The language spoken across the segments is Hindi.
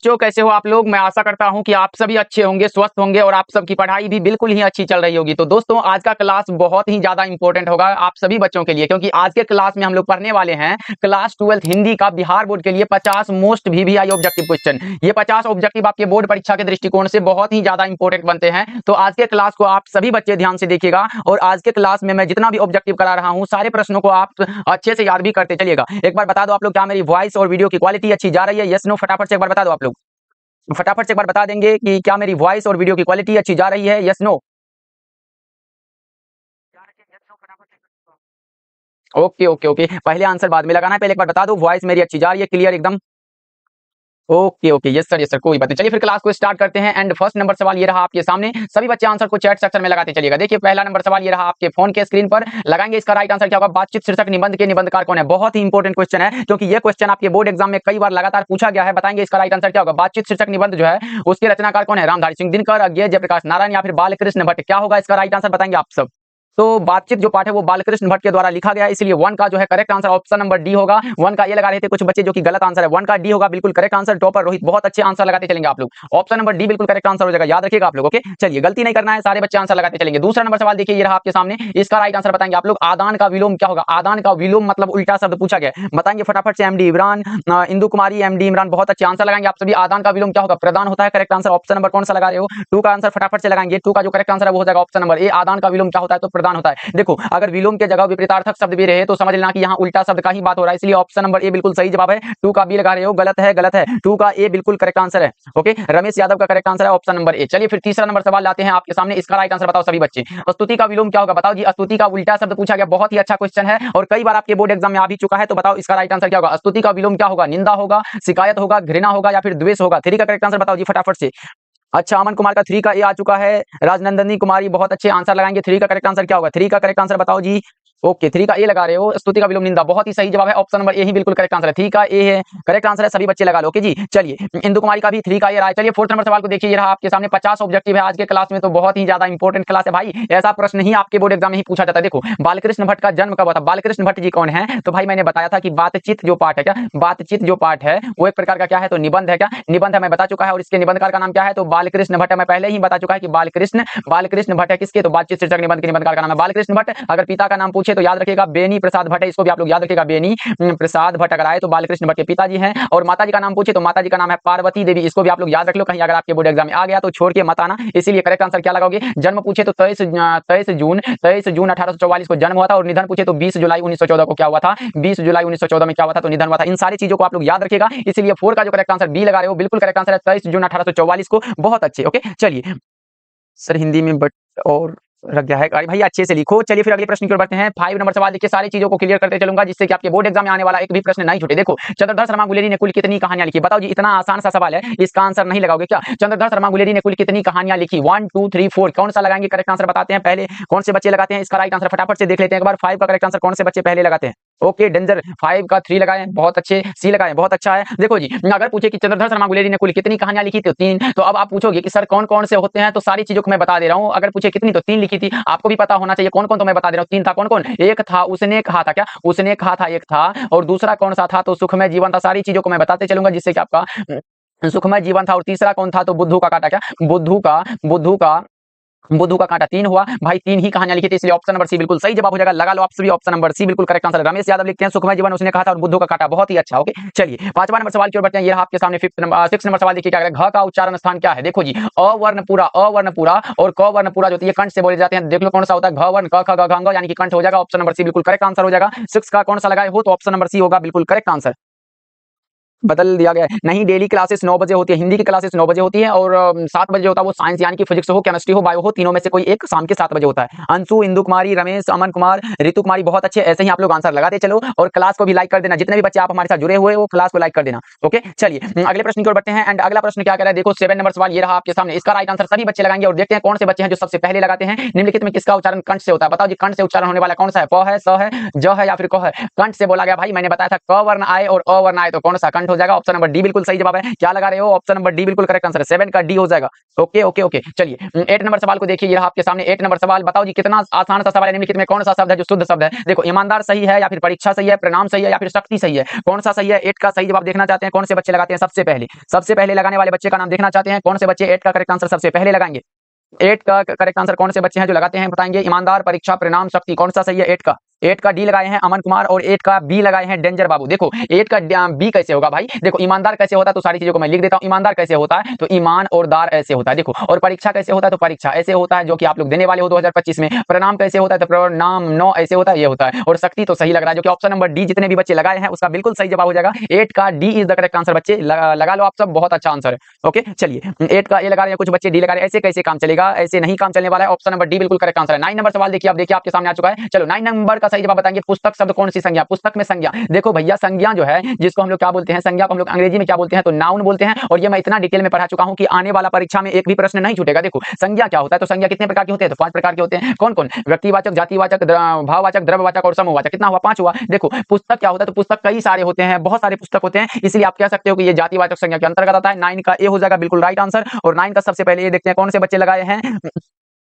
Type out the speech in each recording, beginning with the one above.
बच्चों, कैसे हो आप लोग? मैं आशा करता हूं कि आप सभी अच्छे होंगे, स्वस्थ होंगे और आप सबकी पढ़ाई भी बिल्कुल ही अच्छी चल रही होगी। तो दोस्तों, आज का क्लास बहुत ही ज़्यादा इंपॉर्टेंट होगा आप सभी बच्चों के लिए, क्योंकि आज के क्लास में हम लोग पढ़ने वाले हैं क्लास 12th हिंदी का बिहार बोर्ड के लिए 50 मोस्ट वीवीआई ऑब्जेक्टिव क्वेश्चन। ये 50 ऑब्जेक्टिव आपके बोर्ड परीक्षा के दृष्टिकोण से बहुत ही ज़्यादा इंपॉर्टेंट बनते हैं। तो आज के क्लास को आप सभी बच्चे ध्यान से देखिएगा और आज के क्लास में मैं जितना भी ऑब्जेक्टिव करा रहा हूँ, सारे प्रश्नों को आप अच्छे से याद भी करते चलिएगा। एक बार बता दो आप लोग, क्या मेरी वॉइस और वीडियो की क्वालिटी अच्छी जा रही है? यस नो, फटाफट से एक बार बता दो आप लोग। फटाफट से एक बार बता देंगे कि क्या मेरी वॉइस और वीडियो की क्वालिटी अच्छी जा रही है? Yes no. Okay okay okay, पहले आंसर बाद में लगाना है, पहले एक बार बता दो वॉइस मेरी अच्छी जा रही है, क्लियर एकदम। ओके ओके, यस सर कोई बात नहीं। चलिए फिर क्लास को स्टार्ट करते हैं। एंड फर्स्ट नंबर सवाल ये रहा आपके सामने। सभी बच्चे आंसर को चैट सेक्शन में लगाते चलिएगा। देखिए पहला नंबर सवाल ये रहा आपके फोन के स्क्रीन पर, लगाएंगे। इसका राइट आंसर क्या होगा? बातचीत शीर्षक निबंध के निबंधकार कौन है? बहुत ही इंपॉर्टेंट क्वेश्चन है, क्योंकि ये क्वेश्चन आपके बोर्ड एग्जाम में कई बार लगातार पूछा गया है। बताएंगे इसका राइट आंसर क्या होगा? बातचीत शीर्षक निबंध जो है उसके रचनाकार कौन है? रामधारी सिंह दिनकर, अज्ञेय जयप्रकाश नारायण या फिर बालकृष्ण भट्ट? क्या होगा इसका राइट आंसर? बताएंगे आप सब। तो बातचीत जो पाठ है वो बालकृष्ण भट्ट के द्वारा लिखा गया है, इसलिए 1 का जो है correct answer option number D होगा। 1 का ये लगा रहे थे कुछ बच्चे, जो कि गलत आंसर है। 1 का डी होगा बिल्कुल करेक्ट आंसर। टॉपर रोहित, बहुत अच्छे आंसर लगाते चलेंगे आप लोग। ऑप्शन नंबर डी बिल्कुल करेक्ट आंसर हो जाएगा, याद रखिएगा आप लोग। ओके चलिए, गलती नहीं करना है, सारे बच्चे आंसर लगाते चलेंगे। दूसरा नंबर सवाल देखिए, ये रहा आपके सामने। इसका राइट आंसर बताएंगे आप लोग। आदान का विलोम क्या होगा? आदान का विलोम मतलब उल्टा शब्द पूछा गया है, बताएंगे फटाफट से। एमडी इमरान, इंदु कुमारी, एमडी इमरान, बहुत अच्छे आंसर लगाएंगे आप सभी। आदान का विलोम क्या होगा? प्रदान होता है, करेक्ट आंसर। ऑप्शन नंबर कौन सा लगा रहे हो? 2 का आंसर फटाफट से लगाएंगे। 2 का जो करेक्ट आंसर है वो हो जाएगा ऑप्शन नंबर ए। आदान का विलोम क्या होता है? तो प्रदान होता है। देखो, अगर विलोम के जगह विपरीतार्थक शब्द भी रहे तो समझ लेना कि यहाँ उल्टा शब्द का ही बात हो रहा है, इसलिए ऑप्शन नंबर ए बिल्कुल सही जवाब है। 2 का बी लगा रहे हो, गलत है, गलत है। 2 का ए बिल्कुल करेक्ट आंसर है। ओके, रमेश यादव का करेक्ट आंसर है ऑप्शन नंबर ए। चलिए फिर तीसरा नंबर सवाल लाते हैं आपके सामने। इसका राइट आंसर बताओ सभी बच्चे। स्तुति का विलोम क्या होगा? बताओ जी। स्तुति का उल्टा शब्द पूछा गया, बहुत ही अच्छा क्वेश्चन है और कई बार आपके बोर्ड एग्जाम में आ भी चुका है। तो बताओ इसका राइट आंसर क्या होगा? स्तुति का विलोम क्या होगा? निंदा होगा, शिकायत होगा, घृणा होगा या फिर द्वेष होगा? 3 का करेक्ट आंसर बताओ जी फटाफट से। अच्छा, अमन कुमार का 3 का ए आ चुका है। राजनंदनी कुमारी, बहुत अच्छे आंसर लगाएंगे। 3 का करेक्ट आंसर क्या होगा? 3 का करेक्ट आंसर बताओ जी। ओके, 3 का ए लगा रहे हो। स्तुति का विलोम निंदा, बहुत ही सही जवाब है। ऑप्शन नंबर ए ही बिल्कुल करेक्ट आंसर है। 3 का ए है, करेक्ट आंसर है, सभी बच्चे लगा लो। ओके जी, चलिए इंदु कुमारी का भी 3 का ए रहा है। चलिए फोर्थ नंबर सवाल को देखिए, ये रहा आपके सामने। 50 ऑब्जेक्टिव है आज के क्लास में, तो बहुत ही ज्यादा इंपॉर्टेंट क्लास है भाई। ऐसा प्रश्न ही आपके बोर्ड एग्जाम में ही पूछा जाता है। देखो, बालकृष्ण भट्ट का जन्म कब हुआ था? बालकृष्ण भट्ट जी कौन है? तो भाई मैंने बताया था कि बातचीत जो पाठ है, क्या बातचीत जो पाठ है वो एक प्रकार का क्या है? तो निबंध है। क्या निबंध है? मैं बता चुका है। और इसके निबंधकार का नाम क्या है? तो बालकृष्ण भट्ट है। मैं पहले ही बता चुका है कि बालकृष्ण भट्ट है। किसके? तो बातचीत शीर्षक निबंध के निबंधकार का नाम है बालकृष्ण भट्ट। अगर पिता का नाम पूछे तो याद रखिएगा बेनी प्रसाद भट्ट है, इसको भी आप लोग याद रखिएगा। बेनी प्रसाद भट्ट अगर आए तो बालकृष्ण भट्ट के पिताजी हैं। और माताजी का नाम पूछे तो माताजी का नाम है पार्वती देवी, इसको भी आप लोग याद रख लो, कहीं अगर आपके बोर्ड एग्जाम में आ गया तो छोड़ के मत आना। इसीलिए करेक्ट आंसर क्या लगाओगे? जन्म पूछे तो 23 जून 1844 को जन्म हुआ था। और निधन पूछे तो 20 जुलाई 1914 को क्या हुआ था? 20 जुलाई 1914 में क्या हुआ था? तो निधन हुआ था। इन सारी चीजों को आप लोग याद रखिएगा, इसलिए 4 का जो करेक्ट आंसर बी लगा रहे हो बिल्कुल करेक्ट आंसर है, 23 जून 1844 को। बहुत अच्छे। ओके चलिए सर, हिंदी में बट और रख गया है। अरे भाई अच्छे से लिखो। चलिए फिर अगले प्रश्न की ओर बढ़ते हैं। 5 नंबर सवाल देखिए, सारी चीजों को क्लियर करते चलूंगा जिससे कि आपके बोर्ड एग्जाम में आने वाला एक भी प्रश्न नहीं छूटे। देखो, चंद्रधर शर्मा गुलेरी ने कुल कितनी कहानियां लिखी? बताओ जी, इतना आसान सा सवाल है, इसका आंसर नहीं लगाओगे क्या? चंद्रधर शर्मा गुलेरी ने कुल कितनी कहानियां लिखी? 1 2 3 4, कौन सा लगाएंगे? करेक्ट आंसर बताते हैं पहले। कौन से बच्चे लगाते हैं इसका राइट आंसर? फटाफट से देख लेते हैं एक बार। 5 का करेक्ट आंसर कौन से बच्चे पहले लगाते हैं? ओके डेंजर, 5 का 3 लगाए, बहुत अच्छे। सी लगाए, बहुत अच्छा है। देखो जी, अगर पूछे कि चंद्रधर शर्मा गुलेरी ने कुल कितनी कहानियां लिखी तो 3, तो अब आप पूछोगे कि सर कौन कौन से होते हैं? तो सारी चीजों को मैं बता दे रहा हूं। अगर पूछे कितनी, तो 3 लिखी थी। आपको भी पता होना चाहिए कौन कौन, तो मैं बता दे रहा हूं। 3 था, कौन कौन? एक था उसने कहा था। क्या उसने कहा था? एक था। और दूसरा कौन सा था? तो सुखमय जीवन था। सारी चीजों को मैं बताते चलूंगा जिससे कि आपका सुखमय जीवन था। और तीसरा कौन था? तो बुद्धू का कांटा। क्या बुद्धू का कांटा 3 हुआ भाई। 3 ही कहानियां लिखी थी, इसलिए ऑप्शन नंबर सी बिल्कुल सही जवाब हो जाएगा। लगा लो आप सभी, ऑप्शन नंबर सी बिल्कुल करेक्ट आंसर। रमेश यादव लिखते हैं सुखमय जीवन उसने कहा था और बुद्धू का कांटा, बहुत ही अच्छा। ओके चलिए 5वां नंबर सवाल की ओर बढ़ते हैं। ये आपके सामने 6 नंबर सवाल देखिए, क्या घ का उच्चारण स्थान क्या है? देखो जी, अ वर्ण पूरा और क वर्ण पूरा जो है कंठ से बोले जाते हैं। देख लो कौन सा होता है? घ वर्ण क ख ग घ, यानी कि कंठ हो जाएगा। ऑप्शन नंबर सी बिल्कुल करेक्ट आंसर हो जाएगा। 6 का कौन सा लगाए हो? तो ऑप्शन नंबर सी होगा बिल्कुल करेक्ट आंसर। बदल दिया गया है नहीं, डेली क्लासेस 9 बजे होती है। हिंदी की क्लासेस 9 बजे होती है और 7 बजे होता है वो साइंस यानी कि फिजिक्स हो, केमिस्ट्री हो, बायो हो, तीनों में से कोई एक शाम के 7 बजे होता है। अंशु, इंदु कुमारी, रमेश, अमन कुमार, ऋतु कुमारी, बहुत अच्छे। ऐसे ही आप लोग आंसर लगाते चलो और क्लास को भी लाइक कर देना। जितने भी बच्चे आप हमारे साथ जुड़े हुए वो क्लास को लाइक कर देना। ओके चलिए अगले प्रश्न की ओर बढ़ते हैं। एंड अगला प्रश्न क्या कह रहा है? देखो 7 नंबर सवाल ये रहा आपके सामने। इसका राइट आंसर सभी बच्चे लगाएंगे और देखते हैं कौन से बच्चे हैं जो सबसे पहले लगाते हैं। निम्नलिखित में किसका उच्चारण कंठ से होता है? बताओ जी, कंठ से उच्चारण होने वाला कौन सा है? प है, स है, ज है या फिर क है? कंठ से बोला गया भाई। मैंने बताया था क वर्ण आए और अ वर्ण आए तो कौन सा कंठ हो जाएगा ऑप्शन नंबर डी बिल्कुल सही जवाब है। क्या लगा रहे हो? ऑप्शन नंबर डी बिल्कुल करेक्ट आंसर है, 7 का डी हो जाएगा। ओके ओके ओके, चलिए 8 नंबर सवाल को देखिए, ये रहा आपके सामने 8 नंबर सवाल। बताओ जी कितना आसान सा सवाल है, निम्नलिखित में कौन सा शब्द है जो शुद्ध शब्द है? देखो, ईमानदार सही है या फिर परीक्षा सही है, प्रणाम सही है या फिर शक्ति सही है? कौन सा सही है? 8 का सही जवाब देखना चाहते हैं? कौन से बच्चे लगाते हैं सबसे पहले लगाने वाले बच्चे का नाम देखना चाहते हैं? कौन से बच्चे 8 का करेक्ट आंसर सबसे पहले लगाएंगे? 8 का करेक्ट आंसर कौन से बच्चे हैं जो लगाते हैं, बताएंगे? ईमानदार, परीक्षा, प्रणाम, शक्ति, कौन सा सही है? 8 का डी लगाए हैं अमन कुमार और 8 का बी लगाए हैं डेंजर बाबू। देखो 8 का बी कैसे होगा भाई? देखो, ईमानदार कैसे होता है तो सारी चीजों को मैं लिख देता हूं। ईमानदार कैसे होता है तो ईमान और दार ऐसे होता है, देखो। और परीक्षा कैसे होता है तो परीक्षा ऐसे होता है, जो कि आप लोग देने वाले हो 2025 में। प्रणाम कैसे होता है तो प्रणाम नो ऐसे होता है, ये होता है। और शक्ति तो सही लग रहा है, जो कि ऑप्शन नंबर डी जितने भी बच्चे लगाए हैं उसका बिल्कुल सही जवाब हो जाएगा। 8 का D is the correct answer. बच्चे लगा लो आप सब, बहुत अच्छा आंसर है। ओके, चलिए 8 का ए लगा रहे हैं, कुछ बच्चे डी लगा रहे हैं। ऐसे कैसे काम चलेगा? ऐसे नहीं काम चलने वाला है। ऑप्शन नंबर डी बिल्कुल करेक्ट आंसर है। 9 नंबर सवाल देखिए, आप देखिए आपके सामने आ चुका है। चलो 9 नंबर का सही जवाब बताएंगे। पुस्तक शब्द कौन सी संज्ञा? पुस्तक में संज्ञा, देखो भैया, संज्ञा जो है जिसको हम लोग क्या बोलते हैं, संज्ञा को हम लोग अंग्रेजी में क्या बोलते हैं तो नाउन बोलते हैं। और ये मैं इतना डिटेल में पढ़ा चुका हूं कि आने वाला परीक्षा में एक भी प्रश्न नहीं छूटेगा। देखो संज्ञा क्या होता है तो संज्ञा कितने प्रकार के होते हैं तो 5 प्रकार के होते हैं। कौन कौन? व्यक्तिवाचक, जातिवाचक, भाववाचक, द्रव्यवाचक और समूहवाचक। कितना हुआ? 5 हुआ। देखो पुस्तक क्या होता है तो पुस्तक कई सारे होते हैं, बहुत सारे पुस्तक होते हैं, इसलिए आप कह सकते हो कि ये जातिवाचक संज्ञा के अंतर्गत आता है। 9 का ए हो जाएगा बिल्कुल राइट आंसर। और 9 का सबसे पहले ये देखते हैं कौन से बच्चे लगाए हैं।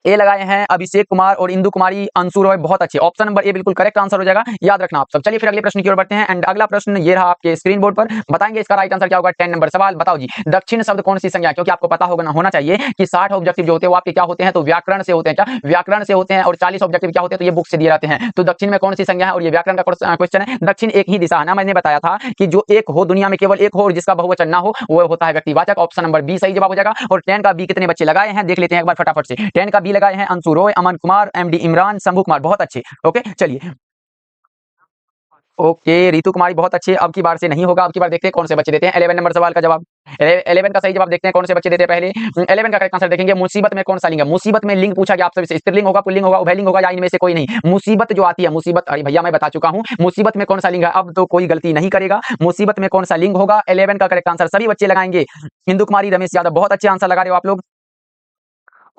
ए लगाए हैं अभिषेक कुमार और इंदु कुमारी, अंशु रॉय, बहुत अच्छे। ऑप्शन नंबर ए बिल्कुल करेक्ट आंसर हो जाएगा, याद रखना आप सब। चलिए फिर अगले प्रश्न की ओर बढ़ते हैं। एंड अगला प्रश्न ये रहा आपके स्क्रीन बोर्ड पर, बताएंगे इसका राइट आंसर क्या होगा। 10 नंबर सवाल, बताओ जी दक्षिण शब्द कौन सी संज्ञा? क्योंकि आपको पता होना चाहिए कि 60 ऑब्जेक्टिव जो होते हैं वो आपके क्या होते हैं तो व्याकरण से होते हैं। क्या व्याकरण से होते हैं? और 40 ऑब्जेक्टिव क्या होते हैं तो ये बुक से दिए जाते हैं। तो दक्षिण में कौन सी संज्ञा है? और ये व्याकरण का क्वेश्चन है। दक्षिण एक ही दिशा है ना, मैंने बताया था कि जो एक हो, दुनिया में केवल एक हो और जिसका बहुवचन ना हो, वो होता है व्यक्तिवाचक। ऑप्शन नंबर बी सही जवाब हो जाएगा। और 10 का बी कितने बच्चे लगाए हैं देख लेते हैं एक बार फटाफट से। 10 का बी लगाए हैं अंशु रॉय, अमन कुमार, एमडी इमरान, शंभू कुमार, बहुत अच्छे। ओके चलिए, ओके रितु कुमारी बहुत अच्छे। अब की बार से नहीं होगा, अब की बार देखते हैं कौन से बच्चे देते हैं 11 नंबर सवाल का जवाब। 11 का सही जवाब देखते हैं कौन से बच्चे देते हैं। पहले 11 का करेक्ट आंसर देखेंगे। मुसीबत में कौन सा लिंग है? मुसीबत में लिंग पूछा गया आपसे, स्त्रीलिंग होगा, पुल्लिंग होगा, उभयलिंग होगा या इनमें से कोई नहीं? मुसीबत जो आती है, मुसीबत, अरे भैया मैं बता चुका हूं मुसीबत में कौन सा लिंग है, अब तो कोई गलती नहीं करेगा। मुसीबत में कौन सा लिंग होगा? 11 का करेक्ट आंसर सभी बच्चे लगाएंगे। इंदु कुमारी, रमेश यादव, बहुत अच्छे आंसर लगा रहे हो आप लोग।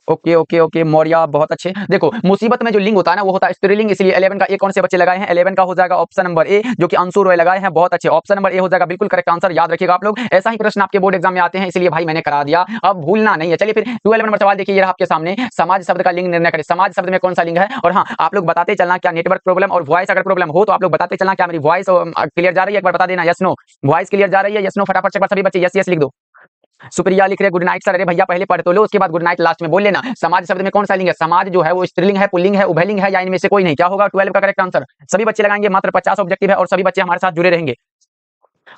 ओके ओके ओके मौर्य, बहुत अच्छे। देखो मुसीबत में जो लिंग होता है ना वो होता है स्त्रीलिंग, इसलिए 11 का ए कौन से बच्चे लगाए हैं? 11 का हो जाएगा ऑप्शन नंबर ए, जो कि अंशु रॉय लगाए हैं, बहुत अच्छे। ऑप्शन नंबर ए हो जाएगा बिल्कुल करेक्ट आंसर, याद रखिएगा आप लोग। ऐसा ही प्रश्न आपके बोर्ड एग्जाम में आते हैं, इसलिए भाई मैंने करा दिया, अब भूलना नहीं है। चलिए फिर 12 नंबर सवाल देखिए, ये रहा आपके सामने। समाज शब्द का लिंग निर्णय करें। समाज शब्द में कौन सा लिंग है? और हाँ, आप लोग बताते चलना क्या नेटवर्क प्रॉब्लम और वॉइस अगर प्रॉब्लम हो तो आप लोग बताते चलना क्या मेरी वॉइस क्लियर जा रही है, एक बार बता देना यस नो। वॉइस क्लियर जा रही है? यस नो फटाफट से सभी बच्चे यस यस लिख दो। सुप्रिया लिख रहे गुड नाइट सर। अरे भैया पहले पढ़ तो लो, उसके बाद गुड नाइट लास्ट में बोल लेना। समाज शब्द में कौन सा लिंग है? समाज जो है वो स्त्रीलिंग है, पुल्लिंग है, उभयलिंग है या इनमें से कोई नहीं? क्या होगा 12 का करेक्ट आंसर? सभी बच्चे लगाएंगे, मात्र 50 ऑब्जेक्टिव है और सभी बच्चे हमारे साथ जुड़े रहेंगे।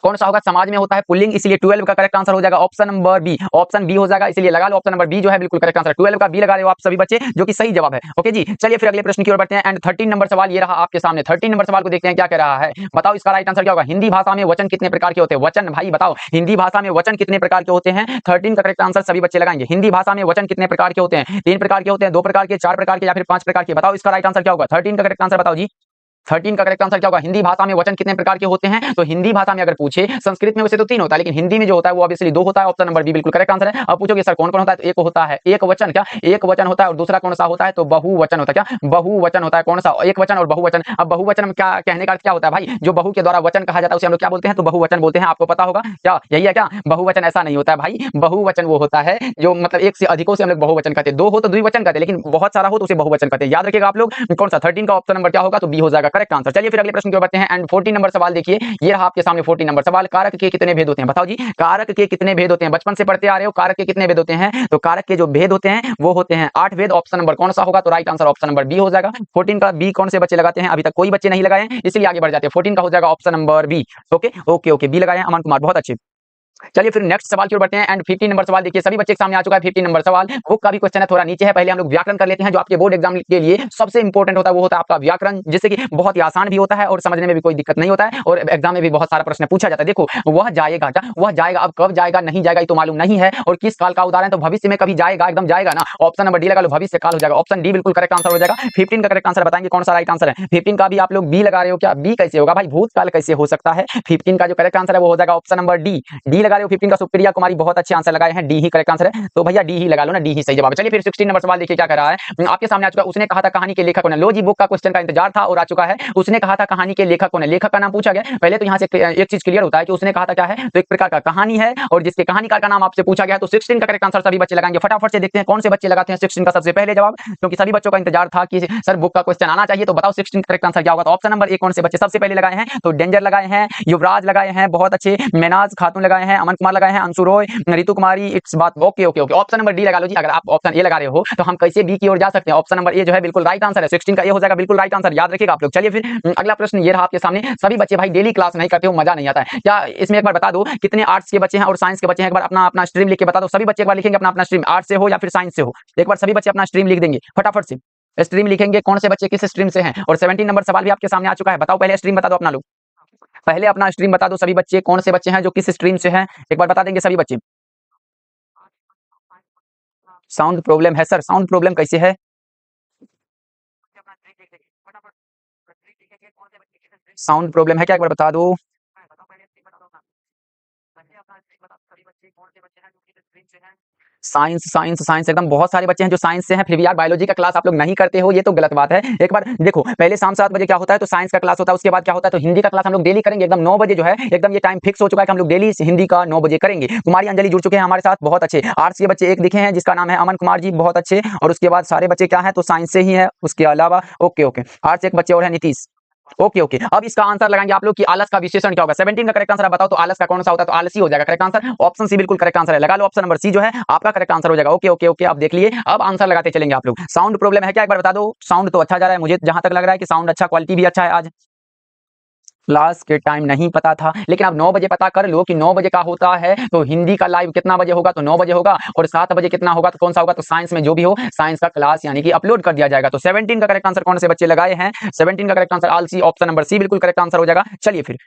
कौन सा होगा? समाज में होता है पुल्लिंग, इसलिए 12 का करेक्ट आंसर हो जाएगा option number B. Option B हो जाएगा, इसलिए लगा लो ऑप्शन नंबर बी जो है बिल्कुल करेक्ट आंसर। 12 का बी लगा रहे हो आप सभी बच्चे, जो कि सही जवाब है। ओके जी, चलिए फिर अगले प्रश्न की ओर बढ़ते हैं। एंड 13 नंबर सवाल ये रहा आपके सामने। 13 नंबर सवाल को देखते हैं क्या कह रहा है, बताओ इसका राइट आंसर क्या होगा। हिंदी भाषा में वचन कितने प्रकार के होते हैं? वचन भाई बताओ, हिंदी भाषा में वचन कितने प्रकार के होते हैं? 13 का करेक्ट आंसर सभी बच्चे लगाएंगे। हिंदी भाषा में वचन कितने प्रकार के होते हैं? 3 प्रकार के होते हैं, 2 प्रकार के, 4 प्रकार के या फिर 5 प्रकार के? बताओ इसका राइट आंसर क्या होगा। 13 का करेक्ट आंसर बताओ जी। 13 का करेक्ट आंसर क्या होगा? हिंदी भाषा में वचन कितने प्रकार के होते हैं? तो हिंदी भाषा में अगर पूछे, संस्कृत में वैसे तो 3 होता है, लेकिन हिंदी में जो होता है वो ऑब्वियसली 2 होता है। ऑप्शन नंबर बी बिल्कुल करेक्ट आंसर है। अब पूछोगे सर कौन कौन होता है, तो एक होता है एक वचन, क्या एक वचन होता है, और दूसरा कौन सा होता है तो बहुवचन होता है। क्या बहुवचन होता है? कौन सा? एक वचन और बहुवचन। अब बहुवचन में क्या कहने का अर्थ क्या होता है भाई? जो बहु के द्वारा वचन कहा जाता है उसे हम लोग क्या बोलते हैं तो बहुवचन बोलते हैं। आपको पता होगा क्या, यही है क्या? बहुवचन ऐसा नहीं होता है भाई, बहुवचन वो होता है जो मतलब एक से अधिकों से हम लोग बहुवचन कहते हैं। 2 हो तो द्विवचन कहते हैं, लेकिन बहुत सारा हो तो उसे बहुवचन कहते हैं। याद रखिएगा आप लोग। कौन सा 13 का ऑप्शन नंबर क्या होगा तो बी हो जाएगा करेक्ट आंसर। चलिए फिर अगले प्रश्न की ओर बढ़ते हैं। एंड 14 नंबर सवाल देखिए, ये रहा आपके सामने 14 नंबर सवाल। कारक के कितने भेद होते हैं? बताओ जी, कारक के कितने भेद होते हैं? बचपन से पढ़ते आ रहे हो, कारक के कितने भेद होते हैं? तो कारक के जो भेद होते हैं वो होते हैं 8 भेद। ऑप्शन नंबर कौन सा होगा तो right answer option number B हो जाएगा। 14 का बी कौन से बच्चे लगाते हैं? अभी तक कोई बच्चे नहीं लगाए हैं, इसलिए आगे बढ़ जाते हैं। 14 का हो जाएगा option number B. Okay okay okay, B लगाए हैं अमन कुमार, बहुत अच्छे। चलिए फिर नेक्स्ट सवाल की ओर बढ़ते हैं। एंड 15 नंबर सवाल देखिए, सभी बच्चे के सामने आ चुका है 15 नंबर सवाल। वो का भी क्वेश्चन है, थोड़ा नीचे है। पहले हम लोग व्याकरण कर लेते हैं, जो आपके बोर्ड एग्जाम के लिए सबसे इंपॉर्टेंट होता है, वो होता है आपका व्याकरण, जिससे कि बहुत ही आसान भी होता है और समझने में भी कोई दिक्कत नहीं होता है, और एग्जाम में भी बहुत सारा प्रश्न पूछा जाता है। देखो वह जाएगा, क्या वह जाएगा, अब कब जाएगा नहीं जाएगा ये तो मालूम नहीं है, और किस काल का उदाहरण, तो भविष्य में कभी जाएगा, एकदम जाएगा ना। ऑप्शन नंबर डी लगा लो, भविष्य काल हो जाएगा। ऑप्शन डी बिल्कुल करेक्ट आंसर हो जाएगा। 15 का करेक्ट आंसर बताएंगे कौन सा राइट आंसर है। 15 का भी आप लोग बी लगा रहे हो क्या? बी कैसे होगा भाई, भूतकाल कैसे हो सकता है? 15 का जो करेक्ट आंसर है वो हो जाएगा ऑप्शन नंबर डी। डी लगा रहे हो 15 का सुप्रिया कुमारी, बहुत अच्छे आंसर लगाए हैं, डी ही करेक्ट आंसर है। तो भैया डी ही लगा लो ना, डी ही सही जवाब है। चलिए फिर 16 नंबर सवाल देखिए क्या कर रहा है आपके सामने आ चुका। उसने कहा था कहानी के लेखक कौन है। लो जी, बुक का क्वेश्चन का इंतजार था और आ चुका है। उसने कहा था कहानी के लेखक कौन है, लेखक का नाम पूछा गया। पहले तो यहाँ से एक चीज क्लियर होता है कि उसने कहा था क्या है, तो एक प्रकार का कहानी है और जिसके कहानीकार का नाम आपसे पूछा गया, तो 16 का करेक्ट आंसर सभी बच्चे लगाएंगे। फटाफट से देखते हैं कौन से बच्चे लगाते हैं 16 का सबसे पहले जवाब, क्योंकि सभी बच्चों का इंतजार था कि सर बुक का क्वेश्चन आना चाहिए। तो बताओ 16 करेक्ट आंसर क्या होगा। तो ऑप्शन नंबर ए कौन से बच्चे सबसे पहले लगाए हैं, तो डेंजर लगाए हैं, युवराज लगाए हैं, बहुत अच्छे, मेनाज खातून लगाए हैं, अमन कुमार लगाए हैं, अंशु रॉय, रितु कुमारी, इट्स बात। Okay okay okay, option number D लगा लो जी। अगर आप ऑप्शन ए लगा रहे हो तो हम कैसे बी की ओर जा सकते हैं। ऑप्शन नंबर ए जो है बिल्कुल राइट आंसर है, 16 का ए हो जाएगा बिल्कुल राइट आंसर, याद रखिएगा आप लोग। चलिए फिर अगला प्रश्न ये रहा आपके सामने। सभी बच्चे भाई डेली क्लास नहीं करते हो, मजा नहीं आता है क्या। इसमें एक बार बता दो कितने आर्ट्स के बच्चे हैं और साइंस के बच्चे हैं। एक बार अपना अपना स्ट्रीम लिख के बता दो। सभी बच्चे एक बार लिखेंगे अपना अपना स्ट्रीम, आर्ट्स से हो या फिर साइंस से हो। एक बार सभी बच्चे अपना स्ट्रीम लिख देंगे फटाफट से, स्ट्रीम लिखेंगे कौन से बच्चे किस स्ट्रीम से हैं। और 17 नंबर सवाल भी आपके सामने आ चुका है। बताओ पहले स्ट्रीम बता दो अपना लोग, पहले अपना स्ट्रीम बता दो सभी बच्चे, कौन से बच्चे हैं जो किस स्ट्रीम से हैं, एक बार बता देंगे सभी बच्चे। साउंड प्रॉब्लम है सर, साउंड प्रॉब्लम कैसे है। साउंड प्रॉब्लम है क्या, एक बार बता दो। साइंस साइंस साइंस एकदम बहुत सारे बच्चे हैं जो साइंस से हैं, फिर भी यार बायोलॉजी का क्लास आप लोग नहीं करते हो, ये तो गलत बात है। एक बार देखो पहले शाम 7 बजे क्या होता है, तो साइंस का क्लास होता है, उसके बाद क्या होता है, तो हिंदी का क्लास हम लोग डेली करेंगे एकदम 9 बजे जो है, एकदम ये टाइम फिक्स हो चुका है कि हम लोग डेली हिंदी का 9 बजे करेंगे। कुमारी अंजलि जुड़ चुके हैं हमारे साथ, बहुत अच्छे। आर्ट्स के बच्चे एक दिखे हैं जिसका नाम है अमन कुमार जी, बहुत अच्छे। और उसके बाद सारे बच्चे क्या है, तो साइंस से ही है। उसके अलावा ओके ओके, आर्ट्स एक बच्चे और है नीतीश। ओके ओके, अब इसका आंसर लगाएंगे आप लोग कि आलस का विशेषण क्या होगा। 17 का करेक्ट आंसर आप बताओ, तो आलस का कौन सा होता है, तो आलसी हो जाएगा करेक्ट आंसर। ऑप्शन सी बिल्कुल करेक्ट आंसर है, लगा लो ऑप्शन नंबर सी जो है आपका करेक्ट आंसर हो जाएगा। ओके ओके ओके, अब देख लिए, अब आंसर लगाते चलेंगे आप लोग। साउंड प्रॉब्लम है क्या, एक बार बता दो। साउंड तो अच्छा जा रहा है, मुझे जहां तक लग रहा है कि साउंड अच्छा, क्वालिटी भी अच्छा है। आज क्लास के टाइम नहीं पता था, लेकिन अब 9 बजे पता कर लो कि 9 बजे का होता है। तो हिंदी का लाइव कितना बजे होगा, तो 9 बजे होगा। और 7 बजे कितना होगा, तो कौन सा होगा, तो साइंस में जो भी हो साइंस का क्लास यानी कि अपलोड कर दिया जाएगा। तो 17 का करेक्ट आंसर कौन से बच्चे लगाए हैं, 17 का करेक्ट आंसर आलसी, ऑप्शन नंबर सी बिल्कुल करेक्ट आंसर हो जाएगा। चलिए फिर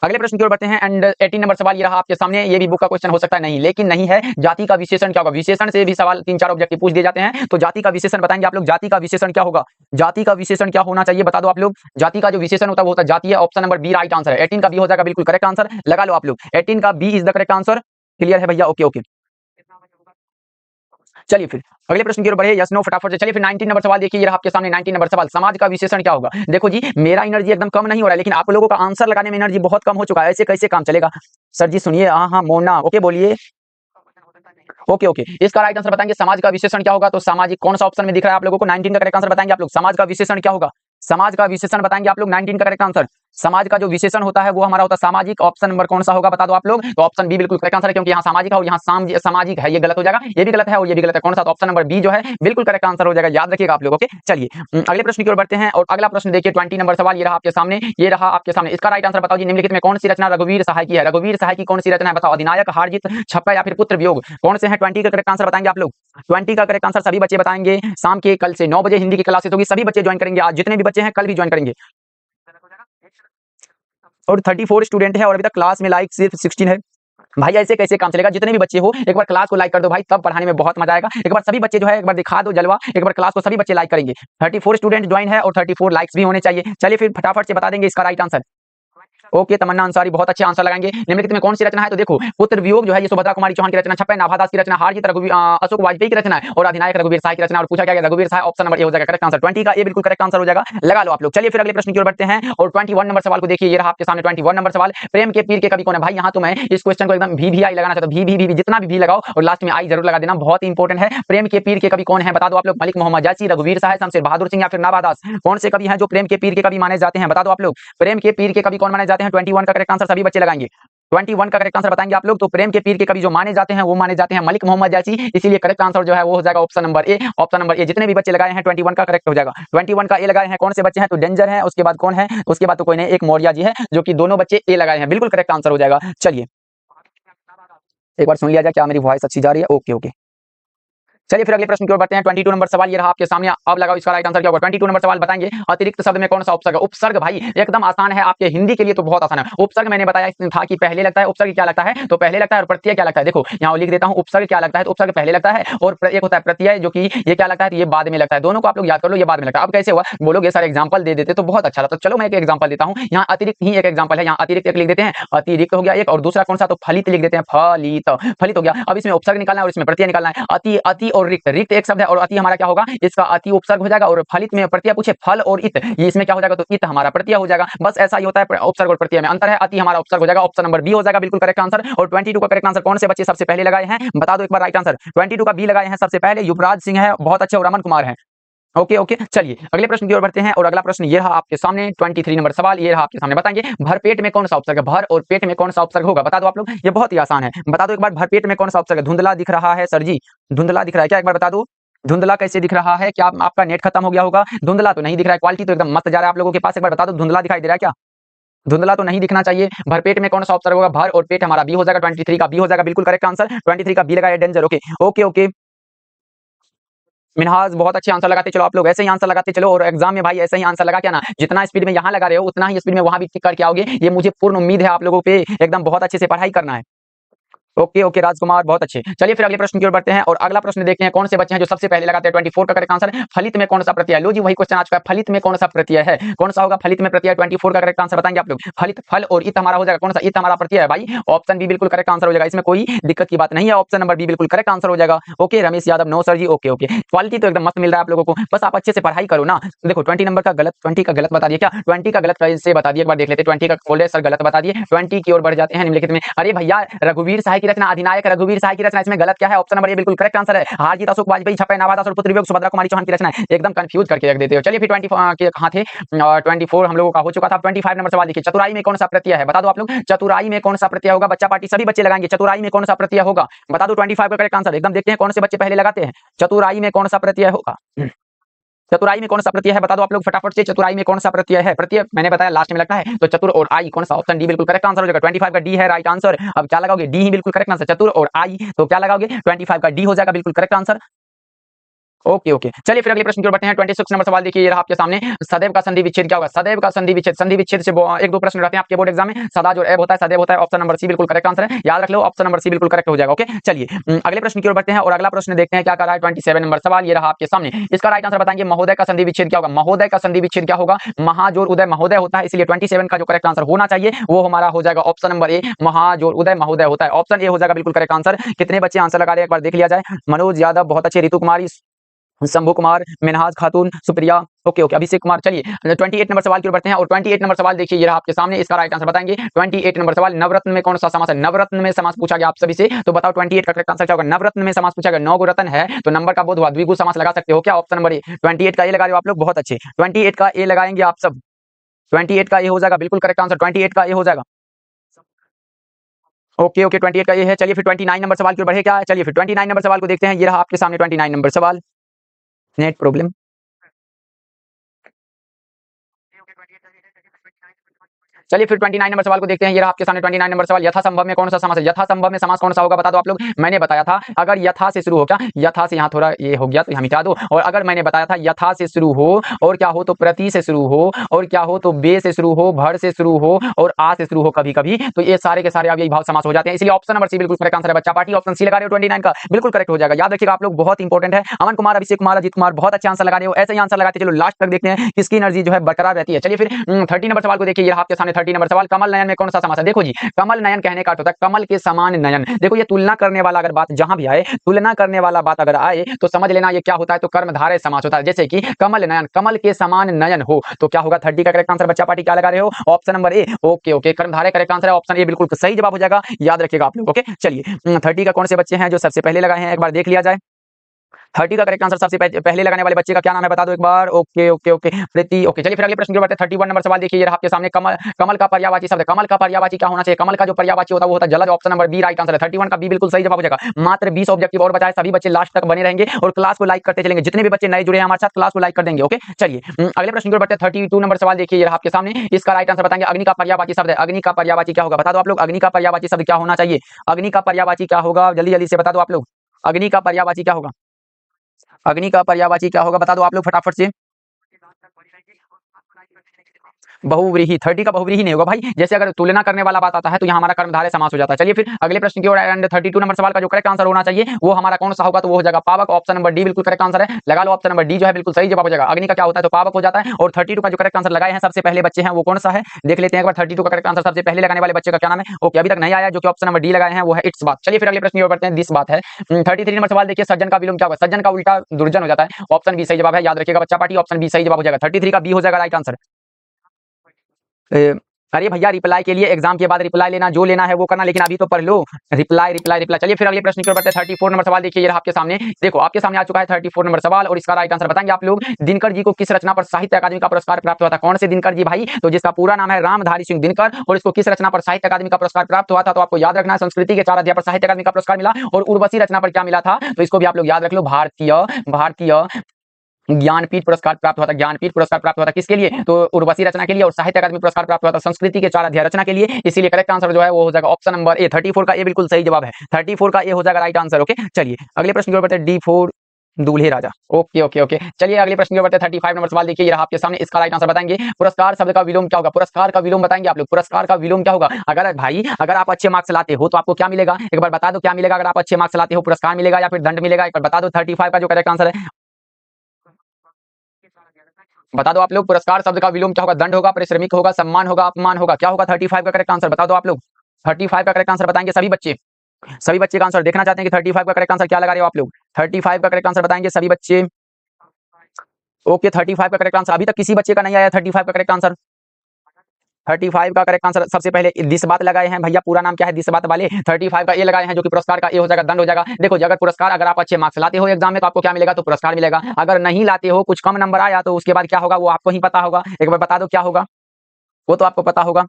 अगले प्रश्न की ओर बढ़ते हैं। एंड 18 नंबर सवाल ये रहा आपके सामने। ये भी बुक का क्वेश्चन हो सकता है, नहीं लेकिन नहीं है। जाति का विशेषण क्या होगा। विशेषण से भी सवाल 3-4 ऑब्जेक्टिव पूछ दिए जाते हैं, तो जाति का विशेषण बताएंगे आप लोग। जाति का विशेषण क्या होगा, जाति का विशेषण क्या होना चाहिए, बता दो आप लोग। जाति का जो विशेषण होता है वो होता है जातीय, option number B right answer है। 18 का बी हो जाएगा बिल्कुल करेक्ट आंसर, लगा लो आप लोग। 18 का B is the correct answer. Clear है भैया, ओके ओके। चलिए फिर अगले प्रश्न की ओर बढ़े, यस नो फटाफट से। चलिए फिर 19 नंबर सवाल देखिए, ये रहा आपके सामने 19 नंबर सवाल। समाज का विशेषण क्या होगा। देखो जी, मेरा एनर्जी एकदम कम नहीं हो रहा है, लेकिन आप लोगों का आंसर लगाने में एनर्जी बहुत कम हो चुका है। ऐसे कैसे काम चलेगा सर जी, सुनिए। हाँ हाँ मोना, ओके बोलिए। ओके ओके, इसका राइट आंसर बताएंगे समाज का विशेषण क्या होगा। तो सामाजिक, कौन सा ऑप्शन में दिख रहा है आप लोगों को। 19 का करेक्ट आंसर बताएंगे आप लोग। समाज का विशेषण क्या होगा, समाज का विशेषण बताएंगे आप लोग। 19 का करेक्ट आंसर, समाज का जो विशेषण होता है वो हमारा होता है सामाजिक। ऑप्शन नंबर कौन सा होगा बता दो आप लोग। तो ऑप्शन बी बिल्कुल करेक्ट आंसर है, क्योंकि यहाँ सामाजिक है और यहाँ सामाजिक है, ये गलत हो जाएगा, ये भी गलत है और ये भी गलत है। कौन सा, तो ऑप्शन नंबर बी जो है बिल्कुल करेक्ट आंसर हो जाएगा, याद रखिएगा आप लोग। ओके चलिए अगले प्रश्न की ओर बढ़ते हैं। और अगला प्रश्न देखिए 20 नंबर सवाल, ये रहा आपके सामने, ये रहा आपके सामने। इसका राइट आंसर बताओ जी। निम्नलिखित में कौन सी रचना रघुवीर सहाय की है। रघुवीर सहाय की कौन सी रचना है बताओ। अधिनायक, हारजीत, छक्का या फिर पुत्र वियोग, कौन से हैं। 20 का करेक्ट आंसर बताएंगे आप लोग। 20 का करेक्ट आंसर सभी बच्चे बताएंगे। शाम के कल से 9 बजे हिंदी की क्लासेस होगी, सभी बच्चे ज्वाइन करेंगे। आज जितने भी बच्चे हैं कल भी ज्वाइन करेंगे। और 34 स्टूडेंट है और अभी तक क्लास में लाइक सिर्फ 16 है। भाई ऐसे कैसे काम चलेगा। जितने भी बच्चे हो एक बार क्लास को लाइक कर दो भाई, तब पढ़ाने में बहुत मजा आएगा। एक बार सभी बच्चे जो है एक बार दिखा दो जलवा, एक बार क्लास को सभी बच्चे लाइक करेंगे। 34 स्टूडेंट ज्वाइन है और 34 लाइक्स भी होने चाहिए। चलिए फिर फटाफट से बता देंगे इसका राइट आंसर। ओके तमन्ना अंसारी, बहुत अच्छे आंसर लगाएंगे। निम्नलिखित में कौन सी रचना है, तो देखो पुत्र वियोग जो है ये सुभद्रा कुमारी चौहान की रचना, छप्पन नाभादास की रचना, हारजीत अशोक वाजपेयी की रचना है, और अधिनायक रघुवीर सहाय की रचना। और पूछा गया रघुवीर सहाय, ऑप्शन नंबर ए हो जाएगा करेक्ट आंसर। 20 का ए बिल्कुल करेक्ट आंसर हो जाएगा, लगा लो आप लोग। चलिए फिर अगले प्रश्न की ओर बढ़ते हैं और 21 नंबर सवाल को देखिए, ये रहा आपके सामने 21 नंबर सवाल। प्रेम के पीर के कवि कौन है। भाई यहाँ तो मैं इस क्वेश्चन को एकदम भी आई लगाना चाहता हूँ। भी जितना भी लगाओ और लास्ट में आई जरूर लगा देना, बहुत इंपॉर्टेंट है। प्रेम के पीर के कवि कौन है बता दो आप लोग। मलिक मोहम्मद जैसी, रघुवीर सहाय, शमशेर बहादुर सिंह या फिर नाभादास, कौन से कवि हैं जो प्रेम के पीर के कवि माने जाते हैं बता दो आप लोग। प्रेम के पीर के कवि कौन माने जाते हैं। 21 का करेक्ट आंसर सभी बच्चे लगाएंगे। 21 का करेक्ट आंसर बताएंगे आप लोग। तो प्रेम के पीर के कवि जो माने जाते हैं वो माने जाते हैं मलिक मोहम्मद जैसी, इसीलिए करेक्ट आंसर जो है वो हो जाएगा ऑप्शन नंबर ए। ऑप्शन नंबर ए जितने भी बच्चे लगाए हैं 21 का करेक्ट हो जाएगा। 21 का ए लगाए हैं कौन से बच्चे हैं, तो डेंजर है, उसके बाद कौन है, उसके बाद तो कोई नहीं, एक मौर्या जी है जो कि दोनों बच्चे ए लगाए हैं, बिल्कुल करेक्ट आंसर हो जाएगा। चलिए एक बार सुन लिया जाए, क्या मेरी वॉइस अच्छी जा रही है। ओके ओके चलिए फिर अगले प्रश्न की ओर बढ़ते हैं। 22 नंबर सवाल ये रहा आपके सामने। अब लगाओ इसका राइट आंसर क्या होगा। 22 नंबर सवाल बताएंगे अतिरिक्त शब्द में कौन सा उपसर्ग। उपसर्ग भाई एकदम आसान है, आपके हिंदी के लिए तो बहुत आसान है। उपसर्ग मैंने बताया था कि पहले लगता है। उपसर्ग क्या लगता है, तो पहले लगता है। और प्रत्यय क्या लगता है, देखो यहाँ लिख देता हूँ। उपसर्ग क्या लगता है, तो उपसर्ग पहले लगता है, और एक होता है प्रत्यय जो कि ये क्या लगता है, तो ये बाद में लगता है। दोनों को आप लोग याद कर लो, ये बाद में लगता है। अब कैसे हुआ बोलोगे सर, एग्जाम्पल दे देते तो बहुत अच्छा था। तो चलो मैं एक एग्जाम्पल देता हूँ। यहाँ अतिरिक्त ही एक एग्जाम्पल है। यहाँ अतिरिक्त एक लिख देते हैं, अतिरिक्त हो गया एक, और दूसरा कौन सा, तो फलित लिख देते हैं। फलित, फलित हो गया। अब इसमें उपसर्ग निकालना है और इसमें प्रत्यय निकालना है। अति, अति और रिक्त, रिक्त एक शब्द है और अति हमारा क्या होगा, इसका अति उपसर्ग हो जाएगा। और फलित में प्रत्यय पूछे फल और इत, ये इसमें क्या हो जाएगा, तो इत हमारा प्रत्यय हो जाएगा। बस ऐसा ही होता है, उपसर्ग और प्रत्यय में अंतर है। अति हमारा उपसर्ग हो जाएगा। ऑप्शन नंबर बी हो जाएगा बिल्कुल करेक्ट आंसर। और 22 का करेक्ट आंसर कौन से बच्चे सबसे पहले लगाए हैं, बता दो एक बार राइट आंसर। 22 का बी लगाए हैं सबसे पहले, युवराज सिंह है, बहुत अच्छे, और रमन कुमार है। ओके ओके, चलिए अगले प्रश्न की ओर बढ़ते हैं। और अगला प्रश्न ये रहा आपके सामने। 23 नंबर सवाल ये रहा आपके सामने। बताएंगे भरपेट में कौन सा उपसर्ग है। भर और पेट में कौन सा उपसर्ग होगा, बता दो आप लोग। ये बहुत ही आसान है, बता दो एक बार। भरपेट में कौन सा उपसर्ग है। धुंधला दिख रहा है सर जी, धुंधला दिख रहा है क्या, एक बार बता दो। धुंधला कैसे दिख रहा है, क्या आपका नेट खत्म हो गया होगा। धुंधला तो नहीं दिख रहा है, क्वालिटी तो एकदम मस्त जा रहा है आप लोगों के पास। एक बार बता दो धुंधला दिखाई दे रहा है क्या, धुंधला तो नहीं दिखना चाहिए। भरपेट में कौन सा उपसर्ग होगा, भर और पेट हमारा बी हो जाएगा। 23 का बी हो जाएगा बिल्कुल करेक्ट आंसर। 23 का बी लगाया danger. Okay okay okay, Minhaj बहुत अच्छे आंसर लगाते चलो आप लोग, ऐसे ही आंसर लगाते चलो। और एग्जाम में भाई ऐसे ही आंसर लगा के ना, जितना स्पीड में यहाँ लगा रहे हो उतना ही स्पीड में वहां भी टिक करके आओगे। ये मुझे पूर्ण उम्मीद है आप लोगों पे, एकदम बहुत अच्छे से पढ़ाई करना है। ओके ओके राजकुमार बहुत अच्छे। चलिए फिर अगले प्रश्न की ओर बढ़ते हैं। और अगला प्रश्न देखते हैं कौन से बच्चे हैं जो सबसे पहले लगाते हैं। 24 का करेक्ट आंसर, फलित में कौन सा प्रत्यय है। लो जी वही क्वेश्चन आ चुका है, फलित में कौन सा प्रत्यय है, कौन सा होगा फलित में प्रत्यय। 24 का करेक्ट आंसर बताएंगे आप लोग। फलित, फल और इत हमारा हो जाएगा कौन सा, इत हमारा प्रत्यय है भाई। ऑप्शन बी बिल्कुल करेक्ट आंसर हो जाएगा, इसमें कोई दिक्कत की बात नहीं है। ऑप्शन नंबर बी बिल्कुल करेक्ट आंसर हो जाएगा। Okay Ramesh Yadav, no sir ji. Okay okay, quality तो एकदम मस्त मिल रहा है आप लोगों को, बस आप अच्छे से पढ़ाई करो ना। देखो 20 नंबर का गलत, 20 का गलत बता दिए क्या, 20 का गलत कैसे बता दिए एक बार देख लेते। 20 का बोले सर गलत बता दिए। 20 की ओर बढ़ जाते हैं निम्नलिखित में। अरे भैया रघुवीर सहाय की रचना, अधिनायक रघुवीर सहाय की रचना, इसमें गलत क्या है। ऑप्शन नंबर ए बिल्कुल करेक्ट आंसर है। हारजीत अशोक वाजपेयी, छपे नवादास और पुत्र वियोग सुभद्रा कुमारी चौहान की रचना है। एकदम कंफ्यूज करके रख देते हो। चलिए फिर 20 के कहां थे, 24 हम लोगों का हो चुका था। 25 नंबर सवाल देखिए, चतुराई में कौन सा प्रत्यय है, बता दो आप लोग। चतुराई में कौन सा प्रत्यय होगा, बच्चा पार्टी सभी बच्चे लगाएंगे। चतुराई में कौन सा प्रत्यय होगा, बता दो। 25 का करेक्ट आंसर एकदम देखते हैं कौन से बच्चे पहले लगाते हैं। चतुराई में कौन सा प्रत्यय होगा, चतुराई में कौन सा प्रत्यय है, बता दो आप लोग फटाफट से। चतुराई में कौन सा प्रत्यय है, प्रत्यय मैंने बताया लास्ट में लगता है, तो चतुर और आई कौन सा, ऑप्शन डी बिल्कुल करेक्ट आंसर हो जाएगा। 25 का डी है राइट आंसर। अब क्या लगाओगे, डी ही बिल्कुल करेक्ट आंसर। चतुर और आई तो क्या लगाओगे, 25 का डी हो जाएगा बिल्कुल करेक्ट आंसर। ओके ओके, चलिए फिर अगले प्रश्न की ओर बढ़ते हैं। 26 नंबर सवाल देखिए, ये रहा आपके सामने। सदैव का संधि विच्छेद क्या होगा। सदैव का संधि विच्छेद, संधि विच्छेद से एक दो प्रश्न रहते हैं आपके बोर्ड एग्जाम में। सदा जो एब होता है, सदैव होता है। ऑप्शन नंबर सी बिल्कुल करेक्ट आंसर है, याद रख लो। ऑप्शन नंबर सी बिल्कुल करेक्ट हो जाएगा। ओके चलिए अगले प्रश्न की ओर बढ़ते हैं। और अगला प्रश्न देखते हैं क्या कर रहा है। 27 नंबर सवाल ये रहा आपके सामने। इसका राइट आंसर बताएंगे। महोदय का संधि विच्छेद क्या होगा। महोदय का संधि विच्छेद क्या होगा, महाजोर उदय महोदय होता है, इसलिए 27 का जो करेक्ट आंसर होना चाहिए वो हमारा हो जाएगा ऑप्शन नंबर ए, महाजोर उदय महोदय होता है। ऑप्शन ए हो जाएगा बिल्कुल करेक्ट आंसर। कितने बच्चे आंसर लगा रहे हैं एक बार देख लिया जाए। मनोज यादव बहुत अच्छे, ऋतु कुमारी, शंभू कुमार, मिनहाज खातून, सुप्रिया, ओके ओके, अभिषेक कुमार। चलिए 28 नंबर सवाल की ओर बढ़ते हैं। और 28 नंबर सवाल देखिए, ये रहा आपके सामने। इसका राइट आंसर बताएंगे। 28 नंबर सवाल, नवरत्न में कौन सा समास है। नवरत्न में समास पूछा गया आप सभी से, तो बताओ 28 का करेक्ट आंसर क्या होगा। नवरत्न में समास पूछा गया, 9 गो रत्न है तो नंबर का बोध हुआ, द्विगु समास लगा सकते हो क्या। ऑप्शन नंबर ए, 28 का ए लगा रहे हो आप लोग, बहुत अच्छे। 28 का ए लगाएंगे आप सब। 28 का ए हो जाएगा बिल्कुल करेक्ट आंसर। 28 का ए हो जाएगा। ओके ओके, 28 का ये है। चलिए फिर 29 नंबर सवाल की ओर बढ़े क्या। चलिए फिर 29 नंबर सवाल को देखते हैं। ये रहा आपके सामने 29 नंबर सवाल। Net problem. चलिए फिर 29 नंबर सवाल को देखते हैं। ये रहा आपके सामने 29 नंबर सवाल। यथासंभव में कौन सा समास है। यथासंभव में समास कौन सा होगा, बता दो आप लोग। मैंने बताया था अगर यथा से शुरू हो, क्या यथा से यहाँ थोड़ा ये हो गया तो यहाँ मिटा दो। और अगर मैंने बताया था यथा से शुरू हो, और क्या हो तो प्रति से शुरू हो, और क्या हो तो बे से शुरू हो, भर से शुरू हो, और आ से शुरू हो कभी कभी, तो ये सारे के सारे अब यही भाव समास हो जाते हैं। इसलिए ऑप्शन नंबर सी बिल्कुल करेक्ट आंसर है। बच्चा पार्टी ऑप्शन सी लगा रहे हो 29 का, बिल्कुल करेक्ट हो जाएगा। याद रखिएगा आप लोग, बहुत इंपॉर्टेंट है। अमन कुमार, अभिषेक कुमार, अजीत कुमार बहुत अच्छे आंसर लगा रहे हो, ऐसे ही आंसर लगाते चलो, लास्ट तक देखते हैं किसकी एनर्जी जो है बरकरार रहती है। चलिए फिर 30 नंबर सवाल को देखिए। ये आपके सामने 30 नंबर सवाल। कमल नयन में कौन सा समास है। देखो जी, कमल नयन कहने का अर्थ होता है कमल के समान नयन। देखो ये तुलना करने वाला अगर बात जहां भी आए, तुलना करने वाला बात अगर आए तो समझ लेना ये क्या होता है, तो कर्मधारय समास होता है। जैसे कि कमल नयन, कमल के समान नयन हो, तो क्या होगा। 30 का करेक्ट आंसर बच्चा पार्टी क्या लगा रहे हो, option number A. Okay okay, कर्मधारय करेक्ट आंसर है, ऑप्शन ए बिल्कुल सही जवाब हो जाएगा। याद रखिएगा आप लोग। ओके चलिए 30 का कौन से बच्चे हैं जो सबसे पहले लगाए हैं, एक बार देख लिया जाए। 30 का करेक्ट आंसर सबसे पहले लगाने वाले बच्चे का क्या नाम है, बता दो एक बार। ओके ओके ओके, प्रीति। ओके चलिए फिर अगले प्रश्न की ओर बढ़ते हैं। 31 नंबर सवाल देखिए, ये रहा आपके सामने। कमल, कमल का पर्यायवाची शब्द, कमल का पर्यायवाची क्या होना चाहिए। कमल का जो पर्यायवाची होता है वो होता है जलद। Option number B right answer है। 31 का बी बिल्कुल सही जवाब हो जाएगा। मात्र 20 ऑब्जेक्टिव और बचाए, सभी बच्चे लास्ट तक बने रहेंगे और क्लास को लाइक करते चलेंगे। जितने भी बच्चे नए जुड़े हैं हमारे साथ, क्लास को लाइक कर देंगे। ओके चलिए अगले प्रश्न की ओर बढ़ते हैं। 32 नंबर सवाल देखिए, ये रहा आपके सामने। इसका राइट आंसर बताएंगे। अग्नि का पर्यायवाची शब्द है, अग्नि का पर्यायवाची क्या होगा, बता दो आप लोग। अग्नि का पर्यायवाची शब्द क्या होना चाहिए। अग्नि का पर्यायवाची क्या होगा, जल्दी जल्दी से बता दो आप लोग। अग्नि का पर्यायवाची क्या होगा। अग्नि का पर्यायवाची क्या होगा, बता दो आप लोग फटाफट से। बहुव्रीहि, 30 का बहुव्रीहि नहीं होगा भाई। जैसे अगर तुलना करने वाला बात आता है तो यहाँ हमारा कर्मधारय समास हो जाता है। चलिए फिर अगले प्रश्न की ओर। एंड 32 नंबर सवाल का जो करेक्ट आंसर होना चाहिए वो हमारा कौन सा होगा, तो वो हो जाएगा पावक। ऑप्शन नंबर डी बिल्कुल करेक्ट आंसर है, लगा लो। ऑप्शन नंबर डी जो है बिल्कुल सही जवाब हो जाएगा। अग्नि का क्या होता है, तो पावक हो जाता है। और 32 का जो करेक्ट आंसर लगाए हैं सबसे पहले बच्चे हैं वो कौन सा है, देख लेते हैं एक बार। 32 का करेक्ट आंसर सबसे पहले लगाने वाले बच्चे का क्या नाम है। ओके, अभी तक नहीं आया, जो कि ऑप्शन नंबर डी लगाए हैं वो है इट्स बात। चलिए फिर अगले प्रश्न की ओर बढ़ते हैं। दिस बात है। 33 नंबर सवाल देखिए, सज्जन का विलोम क्या होगा। सज्जन का उल्टा दुर्जन हो जाता है। ऑप्शन बी सही जवाब है, याद रखिएगा बच्चा पार्टी। ऑप्शन बी सही जवाब हो जाएगा। 33 का बी हो जाएगा राइट आंसर। अरे भैया रिप्लाई के लिए एग्जाम के बाद रिप्लाई लेना, जो लेना है वो करना, लेकिन अभी तो पढ़ लो। Reply reply reply. चलिए फिर अगले प्रश्न की ओर बढ़ते हैं। 34 नंबर सवाल देखिए, ये आपके सामने। देखो आपके सामने आ चुका है 34 नंबर सवाल, और इसका राइट आंसर बताएंगे आप लोग। दिनकर जी को किस रचना पर साहित्य अकादमी का पुरस्कार प्राप्त हुआ था। कौन से दिनकर जी भाई, तो जिसका पूरा नाम है रामधारी सिंह दिनकर, और इसको किस रचना पर साहित्य अकादमी का पुरस्कार प्राप्त हुआ था, तो आपको याद रखना है। संस्कृति के 4 अध्याय पर साहित्य अकादमी का पुरस्कार मिला, और उर्वशी रचना पर क्या मिला था, तो इसको भी आप लोग याद रख लो। भारतीय ज्ञानपीठ पुरस्कार प्राप्त हुआ था। ज्ञानपीठ पुरस्कार प्राप्त हुआ था किसके लिए, तो उर्वशी रचना के लिए। और साहित्य अकादमी पुरस्कार प्राप्त हुआ था संस्कृति के 4 अध्याय रचना के लिए। इसीलिए करेक्ट आंसर जो है वो हो जाएगा ऑप्शन नंबर ए। 34 का ए बिल्कुल सही जवाब है। 34 का ए हो जाएगा राइट आंसर। ओके चलिए अगले प्रश्न की ओर बढ़ते हैं। D4 दूल्हे राजा। ओके ओके ओके चलिए अगले प्रश्न की ओर बढ़ते हैं। 35 नंबर सवाल देखिए, ये रहा आपके सामने। इसका राइट आंसर बताएंगे। पुरस्कार शब्द का विलोम क्या होगा। पुरस्कार का विलोम बताएंगे आप लोग। पुरस्कार का विलोम क्या होगा। अगर भाई अगर आप अच्छे मार्क्स लाते हो तो आपको क्या मिलेगा, एक बार बता दो क्या मिलेगा। अगर आप अच्छे मार्क्स लाते हो पुरस्कार मिलेगा या फिर दंड मिलेगा, एक बार बता दो। 35 का जो करेक्ट आंसर है बता दो आप लोग। पुरस्कार शब्द का विलोम क्या होगा। दंड होगा, पारिश्रमिक होगा, सम्मान होगा, अपमान होगा, क्या होगा। 35 का करेक्ट आंसर बता दो आप लोग। 35 का करेक्ट आंसर बताएंगे सभी बच्चे। सभी बच्चे का आंसर देखना चाहते हैं कि 35 का करेक्ट आंसर क्या लगा रहे हो आप लोग। 35 का करेक्ट आंसर बताएंगे सभी बच्चे। ओके 35 का करेक्ट आंसर अभी तक किसी बच्चे का नहीं आया। 35 का करेक्ट आंसर। 35 का करेक्ट आंसर सबसे पहले दिस बात लगाए हैं भैया, पूरा नाम क्या है दिस बात वाले। 35 का ए लगाए हैं, जो कि पुरस्कार का ए हो जाएगा, दंड हो जाएगा। देखो अगर पुरस्कार अगर आप अच्छे मार्क्स लाते हो एग्जाम में तो आपको क्या मिलेगा, तो पुरस्कार मिलेगा। अगर नहीं लाते हो, कुछ कम नंबर आया, तो उसके बाद क्या होगा वो आपको ही पता होगा। एक बार बता दो क्या होगा, वो तो आपको पता होगा।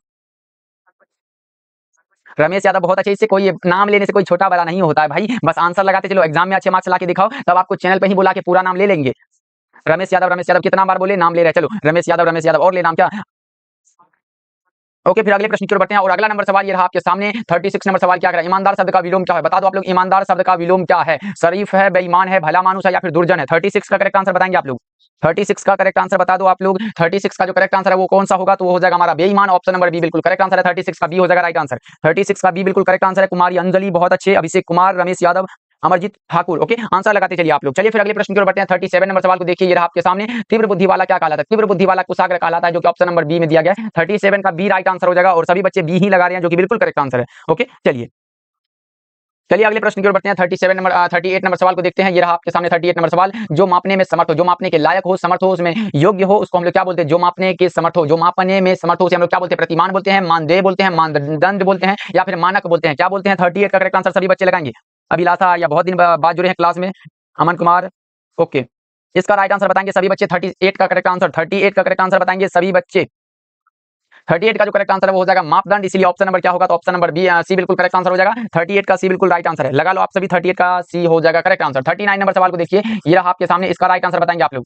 रमेश यादव बहुत अच्छे। इससे कोई नाम लेने से कोई छोटा बड़ा नहीं होता है भाई, बस आंसर लगाते चलो। एग्जाम में अच्छे मार्क्स ला के दिखाओ, तब आपको चैनल पे ही बुला के पूरा नाम ले लेंगे। रमेश यादव कितना बार बोले, नाम ले रहे हैं। चलो रमेश यादव और ले नाम क्या। ओके फिर अगले प्रश्न की ओर बढ़ते हैं। और अगला नंबर सवाल ये रहा आपके सामने। 36 नंबर सवाल क्या कह रहा है। ईमानदार शब्द का विलोम क्या है, बता दो आप लोग। ईमानदार शब्द का विलोम क्या है। शरीफ है, बेईमान है, भला मानुस है, या फिर दुर्जन है। 36 का करेक्ट आंसर बताएंगे आप लोग। 36 का करेक्ट आंसर बता दो आप लोग। 36 का जो करेक्ट आंसर है वो कौन सा होगा, तो वो हो जाएगा हमारा बेईमान। ऑप्शन नंबर बी बिल्कुल करेक्ट आंसर है। 36 का बी हो जाएगा राइट आंसर। 36 का बी बिल्कुल करेक्ट आंसर है। कुमारी अंजलि बहुत अच्छे, अभिषेक कुमार, रमेश यादव, अमरजीत ठाकुर। ओके आंसर लगाते चलिए आप लोग। चलिए फिर अगले प्रश्न की ओर बढ़ते हैं। 37 नंबर सवाल को देखिए, ये रहा आपके सामने। तीव्र बुद्धि वाला क्या कहलाता है। तीव्र बुद्धि वाला कुशाग्र कहलाता है, जो कि ऑप्शन नंबर बी में दिया गया है। 37 का बी राइट आंसर हो जाएगा, और सभी बच्चे बी ही लगा रहे हैं, जो कि बिल्कुल करेक्ट आंसर है। ओके चलिए अगले प्रश्न की ओर बढ़ते हैं। 38 नंबर सवाल को देखते हैं। ये रहा आपके सामने 38 नंबर सवाल। जो मापने में समर्थ हो, जो मापने के लायक हो, समर्थ हो, उसमें योग्य हो, उसको हम लोग क्या बोलते हैं। जो मापने के समर्थ हो, जो मापने में समर्थ हो, उसे हम लोग क्या बोलते हैं। प्रतिमान बोलते हैं, मानदेय बोलते हैं, मानदंड बोलते हैं, या फिर मानक बोलते हैं, क्या बोलते हैं। 38 का करेक्ट आंसर सभी बच्चे लगाएंगे। अभिलाषा या बहुत दिन बाद जुड़े हैं क्लास में, अमन कुमार। ओके इसका राइट आंसर बताएंगे सभी बच्चे। 38 का करेक्ट आंसर। 38 का करेक्ट आंसर बताएंगे सभी बच्चे। 38 का जो करेक्ट आंसर है वो हो जाएगा मापदंड। इसलिए ऑप्शन नंबर क्या होगा, तो ऑप्शन नंबर बी सी बिल्कुल करेक्ट आंसर हो जाएगा। 38 का सी बिल्कुल राइट आंसर है, लगा लो आप सभी। 38 का सी हो जाएगा करेक्ट आंसर। 39 नंबर सवाल को देखिए, ये रहा आपके सामने। इसका राइट आंसर बताएंगे आप लोग।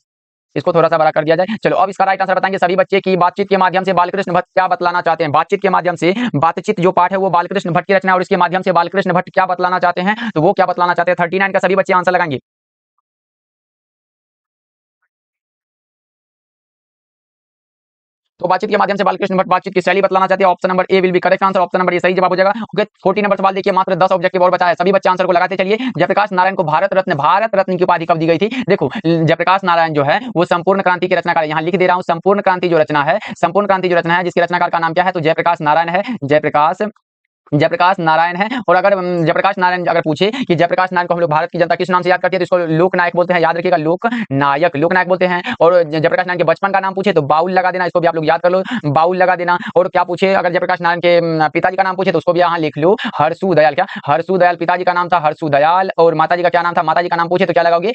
इसको थोड़ा सा बड़ा कर दिया जाए। चलो अब इसका राइट आंसर बताएंगे सभी बच्चे की बातचीत के माध्यम से बालकृष्ण भट्ट क्या बतलाना चाहते हैं। बातचीत के माध्यम से, बातचीत जो पाठ है वो बालकृष्ण भट्ट की रचना है, और इसके माध्यम से बालकृष्ण भट्ट क्या बतलाना चाहते हैं, तो वो क्या बतलाना चाहते हैं। 39 का सभी बच्चे आंसर लगाएंगे। तो बातचीत के माध्यम से बालकृष्ण भट्ट बातचीत की शैली बतलाना चाहते हैं। Option number A will be correct answer. Option number ए सही जवाब हो जाएगा। ओके 40 नंबर सवाल देखिए, मात्र 10 ऑब्जेक्टिव और बचा है, सभी बच्चे आंसर को लगाते चलिए। जयप्रकाश नारायण को भारत रत्न की उपाधि कब दी गई थी। देखो जयप्रकाश नारायण जो है वो संपूर्ण क्रांति के रचनाकार है। यहाँ लिख दे रहा हूँ, संपूर्ण क्रांति जो रचना है, संपूर्ण क्रांति जो रचना है, जिसके रचनाकार का नाम क्या है, तो जयप्रकाश नारायण है। जयप्रकाश नारायण है। और अगर जयप्रकाश नारायण अगर पूछे कि जयप्रकाश नारायण को हम लोग भारत की जनता किस नाम से याद करती है, तो इसको लोक नायक बोलते हैं, याद रखिएगा, लोक नायक बोलते हैं। और जयप्रकाश नारायण के बचपन का नाम पूछे तो बाउल लगा देना, इसको भी आप लोग याद कर लो, बाउल लगा देना। और क्या पूछे अगर जयप्रकाश नारायण के पिताजी का नाम पूछे तो उसको भी यहाँ लिख लो, हरसू दयाल। क्या हरसू दयाल पिताजी का नाम था, हरसू दयाल। और माताजी का क्या नाम था, माताजी का नाम पूछे तो क्या लगाओगे,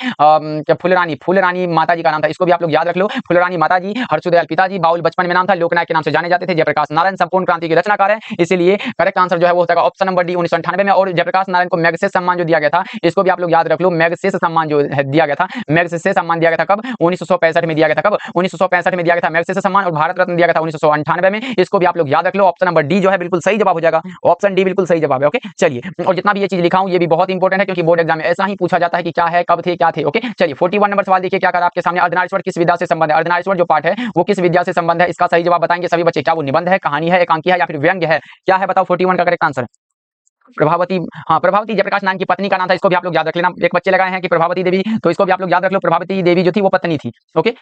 फुलरानी माताजी का नाम था, इसको भी आप लोग याद रख लो, फुलरानी माताजी, हरसू दयाल पिताजी, बाउल बचपन में नाम था, लोकनायक के नाम से जाने जाते थे। जयप्रकाश नारायण संपूर्ण क्रांति के रचनाकार है, इसलिए करेक्ट आंसर जो है वो होगा ऑप्शन नंबर डी 1998 में। और जयप्रकाश नारायण को मैग्सेसे सम्मान जो दिया गया था, इसको भी आप लोग याद रख लो, मैग्सेसे सम्मान जो है दिया गया था, मैग्सेसे सम्मान दिया गया था कब? 1965 में दिया गया था। कब? 1965 में दिया गया था मैग्सेसे सम्मान। और भारत रत्न दिया गया था 1998 में। इसको भी आप लोग याद रख लो, ऑप्शन नंबर डी जो है बिल्कुल सही जवाब हो जाएगा, ऑप्शन डी बिल्कुल सही जवाब है। ओके चलिए, और जितना भी ये चीज लिखा हूं ये भी बहुत इंपॉर्टेंट है, क्योंकि बोर्ड एग्जाम में ऐसा ही पूछा जाता है कि क्या है, कब थे, क्या थे। ओके चलिए, 41 नंबर सवाल देखिए क्या करा आपके सामने, अर्धनारीश्वर किस विद्या से संबंध है? अर्धनारीश्वर जो पाठ है वो किस विद्या से संबंध है, इसका सही जवाब बताएंगे सभी बच्चे। क्या वो निबंध है, कहानी है, एकांकी है, या फिर व्यंग्य है? क्या है बताओ? 41 का करेक्ट आंसर प्रभावती। हाँ, प्रभावती जयप्रकाश नारायण की पत्नी का नाम था, इसको भी आप लोग याद रख लेना। एक बच्चे लगाए हैं कि प्रभावती देवी, तो इसको भी आप लोग याद रख लो, प्रभावती देवी जो थी वो पत्नी थी। ओके,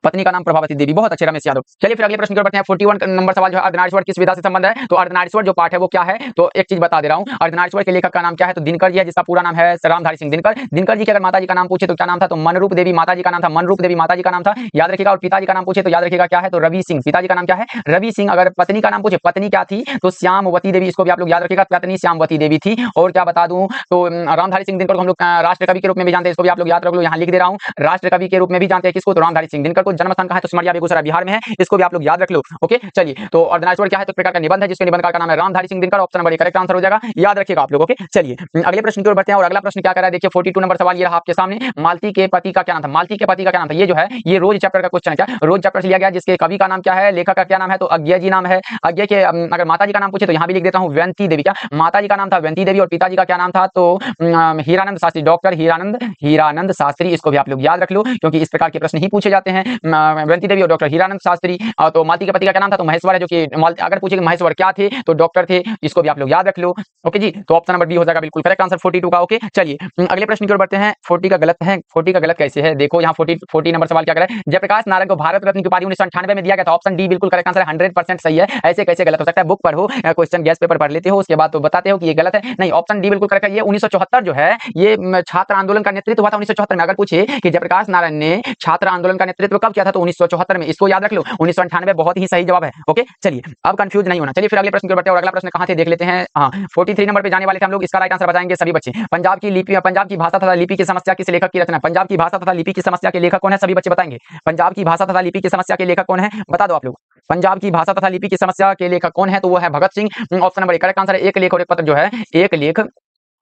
पत्नी का नाम प्रभावती देवी। बहुत अच्छे रमेश यादव। चलिए फिर अगले प्रश्न की ओर बढ़ते हैं। 41 नंबर सवाल जो है, अर्धनारीश्वर किस विधा से संबंध है? तो अर्धनारीश्वर जो पाठ है वो क्या है? तो एक चीज बता दे रहा हूं, अर्धनारीश्वर के लेखक का नाम क्या है? तो दिनकर जी है, जिसका पूरा नाम है रामधारी सिंह दिनकर। दिनकर जी के अगर माता जी का नाम पूछे तो क्या नाम था? तो मनरूप देवी माता जी का नाम था, मनरूप देवी माता जी का नाम था, याद रखिएगा। और पिताजी का नाम पूछे तो याद रखिएगा क्या है? तो रवि सिंह, पिताजी का नाम क्या है? रवि सिंह। अगर पत्नी का नाम पूछे, पत्नी क्या थी? तो श्यामवती देवी, इसको भी आप लोग याद रखिएगा, पत्नी श्यामवती देवी थी। और क्या बता दूं, तो रामधारी सिंह दिनकर को हम लोग राष्ट्र कवि के रूप में भी जानते हैं, इसको भी आप लोग याद रख लो, यहाँ लिख दे रहा हूं, राष्ट्र कवि के रूप में भी जानते हैं किसको? तो रामधारी सिंह दिनकर को। जन्म स्थान कहां है? तो सिमरिया बेगूसराय बिहार में है, इसको भी आप लोग याद रख लो। ओके चलिए, तो अर्धनारीश्वर क्या है? तो प्रकार का निबंध है, जिसके निबंधकार का नाम है Ramdhari Singh Dinkar. Option number A correct answer हो जाएगा, याद रखिएगा आप लोग। ओके चलिए, अगले प्रश्न की ओर बढ़ते हैं। और अगला प्रश्न क्या कर रहा है देखिए, 42 नंबर सवाल ये रहा आपके सामने, मालती के पति का क्या नाम था? मालती के पति का क्या नाम था? ये जो है ये रोज चैप्टर का क्वेश्चन है। क्या रोज चैप्टर से लिया गया, जिसके कवि का नाम क्या है, लेखक का क्या नाम है? तो अज्ञा जी नाम है। अज्ञा के अगर माता जी का नाम पूछे तो यहाँ भी लिख देता हूँ व्यंती देवी। क्या माता जी का नाम था? व्यंती देवी। और पिताजी का क्या नाम था? तो हीरानंद शास्त्री, डॉक्टर हीरानंद शास्त्री। इसको भी आप लोग याद रख लो, क्योंकि इस प्रकार के प्रश्न ही पूछे जाते हैं। व्यंती देवी और डॉक्टर हीरानंद शास्त्री। तो मालती के पति का क्या नाम था? तो महेश्वर है, जो कि अगर पूछे महेश्वर क्या थे तो डॉक्टर थे, इसको भी आप लोग याद रख लो। ओके जी, तो ऑप्शन नंबर बी हो जाएगा बिल्कुल करेक्ट आंसर 42 का। ओके चलिए, अगले प्रश्न की ओर बढ़ते हैं। 40 का गलत है, 40 का गलत कैसे है? देखो यहाँ 40 नंबर सवाल क्या कर रहा है, जयप्रकाश नारायण को भारत रत्न की उपाधि 1998 में दिया गया था। ऑप्शन डी बिल्कुल करेक्ट आंसर है, 100% सही है। ऐसे कैसे गलत हो सकता है? बुक पढ़ो, क्वेश्चन गैस पेपर पढ़ लेते हो, उसके बाद तो बताते हो कि ये गलत है। नहीं, ऑप्शन डी बिल्कुल करेक्ट है। ये 1974 जो है, ये छात्र आंदोलन का नेतृत्व हुआ था 1974 में। अगर पूछे कि जयप्रकाश नारायण ने छात्र आंदोलन का नेतृत्व कब किया था, तो 1974 में, इसको याद रख लो। 1998 बहुत ही सही जवाब है। ओके चलिए, अब कंफ्यूज नहीं होना। चलिए फिर अगले प्रश्न की ओर बढ़ते हैं। और अगला प्रश्न कहां थे देख लेते हैं। हाँ, 43 नंबर पे जाने वाले थे हम लोग, इसका राइट आंसर बताएंगे सभी बच्चे। पंजाब की लिपि, पंजाब की भाषा तथा लिपि की समस्या किस लेखक की रचना? पंजाब की भाषा तथा लिपि की समस्या के लेखक कौन है? सभी बच्चे बताएंगे। पंजाब की भाषा तथा लिपि की समस्या के लेखक कौन है? बता दो आप लोग। पंजाब की भाषा तथा लिपि की समस्या के लेखक कौन है? तो वो है Bhagat Singh. Option number correct answer है। एक लेख और एक पत्र जो है,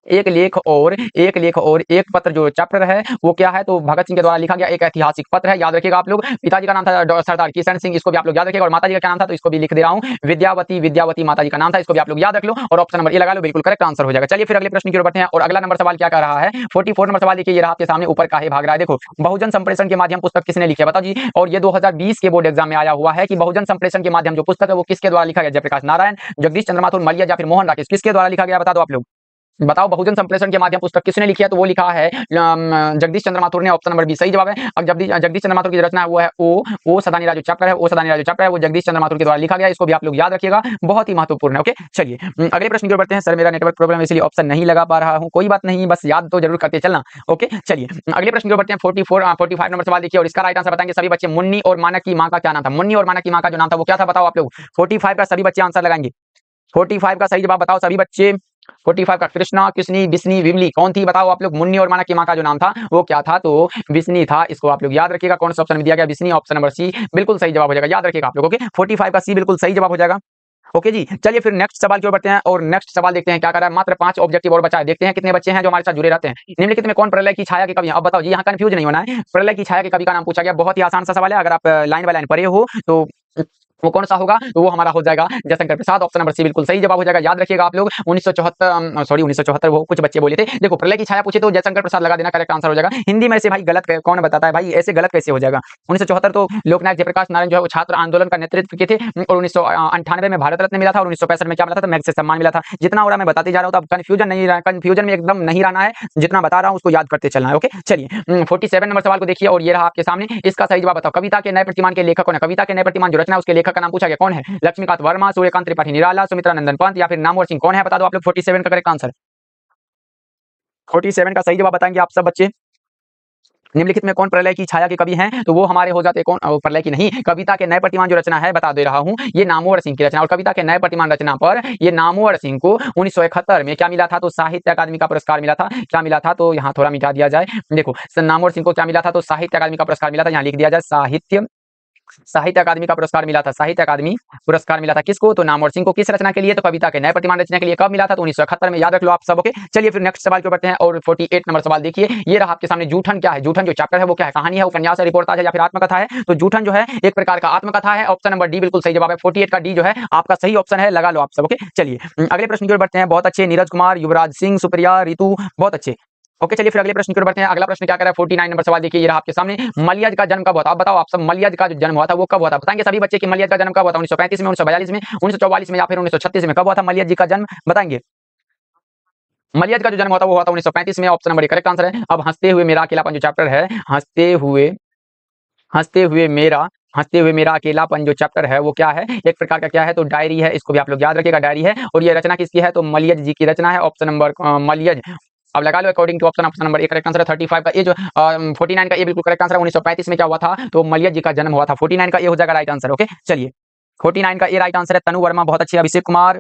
एक लेख और एक पत्र जो चैप्टर है वो क्या है? तो भगत सिंह के द्वारा लिखा गया एक ऐतिहासिक पत्र है, याद रखिएगा आप लोग। पिताजी का नाम था सरदार किशन सिंह, इसको भी आप लोग याद रखिएगा। और माताजी का क्या नाम था? तो इसको भी लिख दे रहा हूं, विद्यावती माताजी का नाम था, इसको भी आप लोग याद रख लो। और ऑप्शन नंबर ए लगा लो, बिल्कुल करेक्ट आंसर हो जाएगा। चलिए फिर अगले प्रश्न की ओर बढ़ते हैं। और अगला नंबर सवाल क्या कह रहा है, 44 नंबर सवाल देखिए, ये रहा आपके सामने, ऊपर काहे भाग रहा है। देखो, बहुजन संप्रेषण के माध्यम पुस्तक किसने लिखी है? बताओ जी। और ये 2020 के बोर्ड एग्जाम में आया हुआ है कि बहुजन संप्रेषण के माध्यम जो पुस्तक है वो किसके द्वारा लिखा गया? जयप्रकाश नारायण, जगदीश चंद्र माथुर, मलिया या फिर मोहन राकेश, किसके द्वारा लिखा गया? बता दो आप लोग। बताओ, बहुजन संप्रेषण के माध्यम पुस्तक किसने लिखी है? तो वो लिखा है जगदीश चंद्र माथुर ने। ऑप्शन नंबर बी सही जवाब है। अब जगदीश चंद्र माथुर की रचना है वो है ओ सदानीरा जो चैप्टर है, ओ सदानीरा जो चैप्टर है वो जगदीश चंद्र माथुर के द्वारा लिखा गया, इसको भी आप लोग याद रखिएगा, बहुत ही महत्वपूर्ण है। ओके चलिए, अगले प्रश्न की ओर बढ़ते हैं। सर मेरा नेटवर्क प्रॉब्लम है इसलिए ऑप्शन नहीं लगा पा रहा हूं, कोई बात नहीं, बस याद तो जरूर करते चलना। ओके चलिए, अगले प्रश्न की ओर बढ़ते हैं। 45 नंबर सवाल देखिए, और इसका राइट आंसर बताएंगे सभी बच्चे। मुन्नी और मानक की मां का क्या नाम था? मुन्नी और मानक की मां का जो नाम था वो क्या था? बताओ आप लोग। 45 का सभी बच्चे आंसर लगाएंगे। 45 का सही जवाब बताओ सभी बच्चे। 45 का कृष्णा, कृष्णी, बिस्नी, विमली कौन थी? बताओ आप लोग। मुन्नी और मानक की मां का जो नाम था वो क्या था? तो बिस्नी था, इसको आप लोग याद रखिएगा। कौन सा ऑप्शन में दिया गया? बिस्नी। ऑप्शन नंबर सी बिल्कुल सही जवाब हो जाएगा, याद रखिएगा आप लोग। ओके, 45 का सी बिल्कुल सही जवाब हो जाएगा। ओके जी, चलिए फिर नेक्स्ट सवाल की ओर बढ़ते हैं। और नेक्स्ट सवाल देखते हैं क्या कर रहा है। मात्र 5 ऑब्जेक्टिव और बचा है, देखते हैं कितने बच्चे हैं जो हमारे साथ जुड़े रहते हैं। निम्नलिखित में कौन प्रलय की छाया के कवि हैं? अब बताओ जी, यहाँ कंफ्यूज नहीं होना है। प्रलय की छाया के कवि का नाम पूछा गया, बहुत ही आसान सा सवाल है। अगर आप लाइन बाय लाइन पढ़े हो तो वो कौन सा होगा? तो वो हमारा हो जाएगा Jaishankar Prasad. Option number C बिल्कुल सही जवाब हो जाएगा, याद रखिएगा आप लोग। 1974 वो कुछ बच्चे बोले थे। देखो, प्रलय की छाया पूछे तो जयशंकर प्रसाद लगा देना, करेक्ट आंसर हो जाएगा। हिंदी में से भाई गलत कौन बताता है भाई, ऐसे गलत कैसे हो जाएगा? 1974 तो लोकनायक जयप्रकाश नारायण जो है वो छात्र आंदोलन का नेतृत्व किए थे। और 1998 में भारत रत्न मिला था, और 1965 में क्या मिला था? तो मैग्सेसे सम्मान मिला था। जितना हो रहा मैं बताते जा रहा हूँ, तो अब कंफ्यूजन में एकदम नहीं रहना है, जितना बता रहा हूँ उसको याद करते चलना है। ओके चलिए, 47 नंबर सवाल को देखिए, और ये रहा आपके सामने, इसका सही जवाब बताओ। कविता के नए प्रतिमान के लेखक कौन है? कविता के नए प्रतिमान जो रचना उसके लेखक का नाम पूछा गया, कौन है? लक्ष्मीकांत वर्मा, सूर्यकांत त्रिपाठी निराला, सुमित्रा नंदन पंत या फिर नामवर सिंह, कौन है? बता दो आप लोग। 47 का करेक्ट आंसर, 47 का सही जवाब बताएंगे आप सब बच्चे। निम्नलिखित में कौन प्रलय की छाया के कवि हैं? तो वो हमारे हो जाते कौन? प्रलय की नहीं, कविता के नए प्रतिमान जो रचना है, बता दे रहा हूं, ये नामवर सिंह की रचना। और कविता के नए प्रतिमान रचना पर ये नामवर सिंह को 1971 में क्या मिला था? तो साहित्य अकादमी का पुरस्कार मिला था। क्या मिला था? तो यहाँ थोड़ा मिटा दिया जाए। देखो, नामवर सिंह को क्या मिला था? तो साहित्य अकादमी का पुरस्कार मिला था, यहाँ लिख दिया जाए साहित्य साहित्य अकादमी का पुरस्कार मिला था, साहित्य अकादमी पुरस्कार मिला था किसको? तो नामवर सिंह को। किस रचना के लिए? तो कविता के नए प्रतिमान रचना के लिए। कब मिला था? तो 1971 में। याद रख लो आप सब। ओके, चलिए फिर नेक्स्ट सवाल को बढ़ते हैं और 48 नंबर सवाल देखिए। ये रहा आपके सामने। जूठन क्या है? जूठन जो चैप्टर है वो क्या है? कहानी है, उपन्यास है, रिपोर्टाज है या फिर आत्मकथा है? तो जूठन जो है एक प्रकार का आत्मकथा है। ऑप्शन नंबर डी बिल्कुल सही जवाब है। 48 का डी जो है आपका सही ऑप्शन है, लगा लो आप सब। ओके, चलिए अगले प्रश्न की ओर बढ़ते हैं। बहुत अच्छे, नीरज कुमार, युवराज सिंह, सुप्रिया, रितु, बहुत अच्छे। ओके, चलिए फिर अगले प्रश्न की ओर बढ़ते हैं। अगला प्रश्न क्या कह रहा है? 49 नंबर सवाल देखिए, ये रहा आपके सामने। मलयज का जन्म कब हुआ था? आप बताओ, आप सब मलयज का जो जन्म हुआ था वो कब हुआ था? बताएंगे सभी बच्चे कि मलयज का जन्म कब हुआ था? 1935 में, 1942 में, 1944 में या फिर 1936 में? कब हुआ था मलयज जी का जन्म? बताएंगे। मलयज का जो जन्म हुआ था वो हुआ था 1935 में। Option number A correct answer है। अब हंसते हुए मेरा अकेलापन जो चैप्टर है, हंसते हुए मेरा अकेलापन जो चैप्टर है वो क्या है? एक प्रकार का क्या है? तो डायरी है। इसको भी आप लोग याद रखिएगा, डायरी है। और ये रचना किसकी है? तो मलयज जी की रचना है। Option number Malayaj. अब लगा लो according to option, option number A correct answer है। 35 का ए जो 49 का ए बिल्कुल करेक्ट आंसर है। 1935 में क्या हुआ था? तो मलयज जी का जन्म हुआ था। 49 का ए हो जाएगा राइट आंसर। ओके, चलिए 49 का ए राइट आंसर है। तनु वर्मा, बहुत अच्छे। अभिषेक कुमार,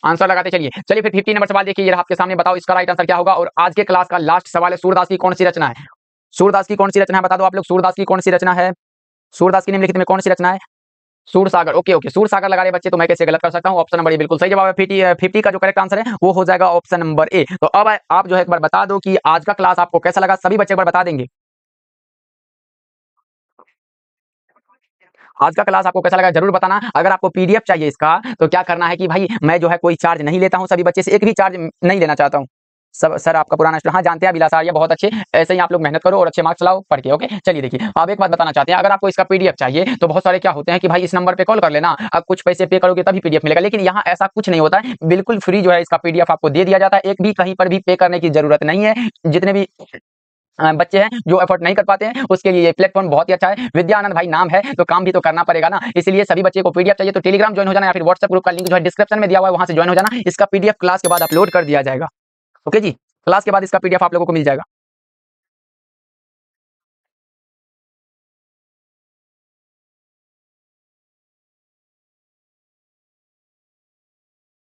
आंसर लगाते चलिए। चलिए फिर 50 नंबर सवाल देखिए, ये रहा आपके सामने। बताओ इसका राइट आंसर क्या होगा? और आज के क्लास का लास्ट सवाल है। सूरदास की कौन सी रचना है? सूरदास की कौन सी रचना है? बता दो आप लोग, सूरदास की कौन सी रचना है? सूरदास की निम्नलिखित में कौन सी रचना है? सूरसागर। ओके ओके, सूरसागर लगा रहे बच्चे, तो मैं कैसे गलत कर सकता हूं? ऑप्शन नंबर ए बिल्कुल सही जवाब है। 50 का जो करेक्ट आंसर है वो हो जाएगा ऑप्शन नंबर ए। तो अब आप जो है एक बार बता दो कि आज का क्लास आपको कैसा लगा? सभी बच्चे एक बार बता देंगे आज का क्लास आपको कैसा लगा, जरूर बताना। अगर आपको पीडीएफ चाहिए इसका तो क्या करना है कि भाई मैं जो है कोई चार्ज नहीं लेता हूं, सभी बच्चे से एक भी चार्ज नहीं लेना चाहता हूं। सब सर आपका पुराना स्टूडेंट, हाँ जानते हैं अभिलाष आर्य, बहुत अच्छे। ऐसे ही आप लोग मेहनत करो और अच्छे मार्क्स लाओ पढ़ के। ओके, चलिए देखिए आप एक बात बताना चाहते हैं, अगर आपको इसका पीडीएफ चाहिए तो बहुत सारे क्या होते हैं कि भाई इस नंबर पे कॉल कर लेना, अब कुछ पैसे पे करोगे तभी पीडीएफ मिलेगा। लेकिन यहाँ ऐसा कुछ नहीं होता है, बिल्कुल फ्री जो है इसका पीडीएफ आपको दे दिया जाता है। एक भी कहीं पर भी पे करने की जरूरत नहीं है। जितने भी बच्चे हैं जो एफर्ट नहीं कर पाते हैं उसके लिए ये प्लेटफॉर्म बहुत ही अच्छा है। विद्यानंद भाई नाम है तो काम भी तो करना पड़ेगा ना, इसलिए सभी बच्चे को पीडीएफ चाहिए तो टेलीग्राम ज्वाइन हो जाना या फिर व्हाट्सएप ग्रुप का लिंक जो है डिस्क्रिप्शन में दिया हुआ है वहां से ज्वाइन हो जाना। इसका पीडीएफ क्लास के बाद अपलोड कर दिया जाएगा। ओके जी, क्लास के बाद इसका पीडीएफ आप लोगों को मिल जाएगा।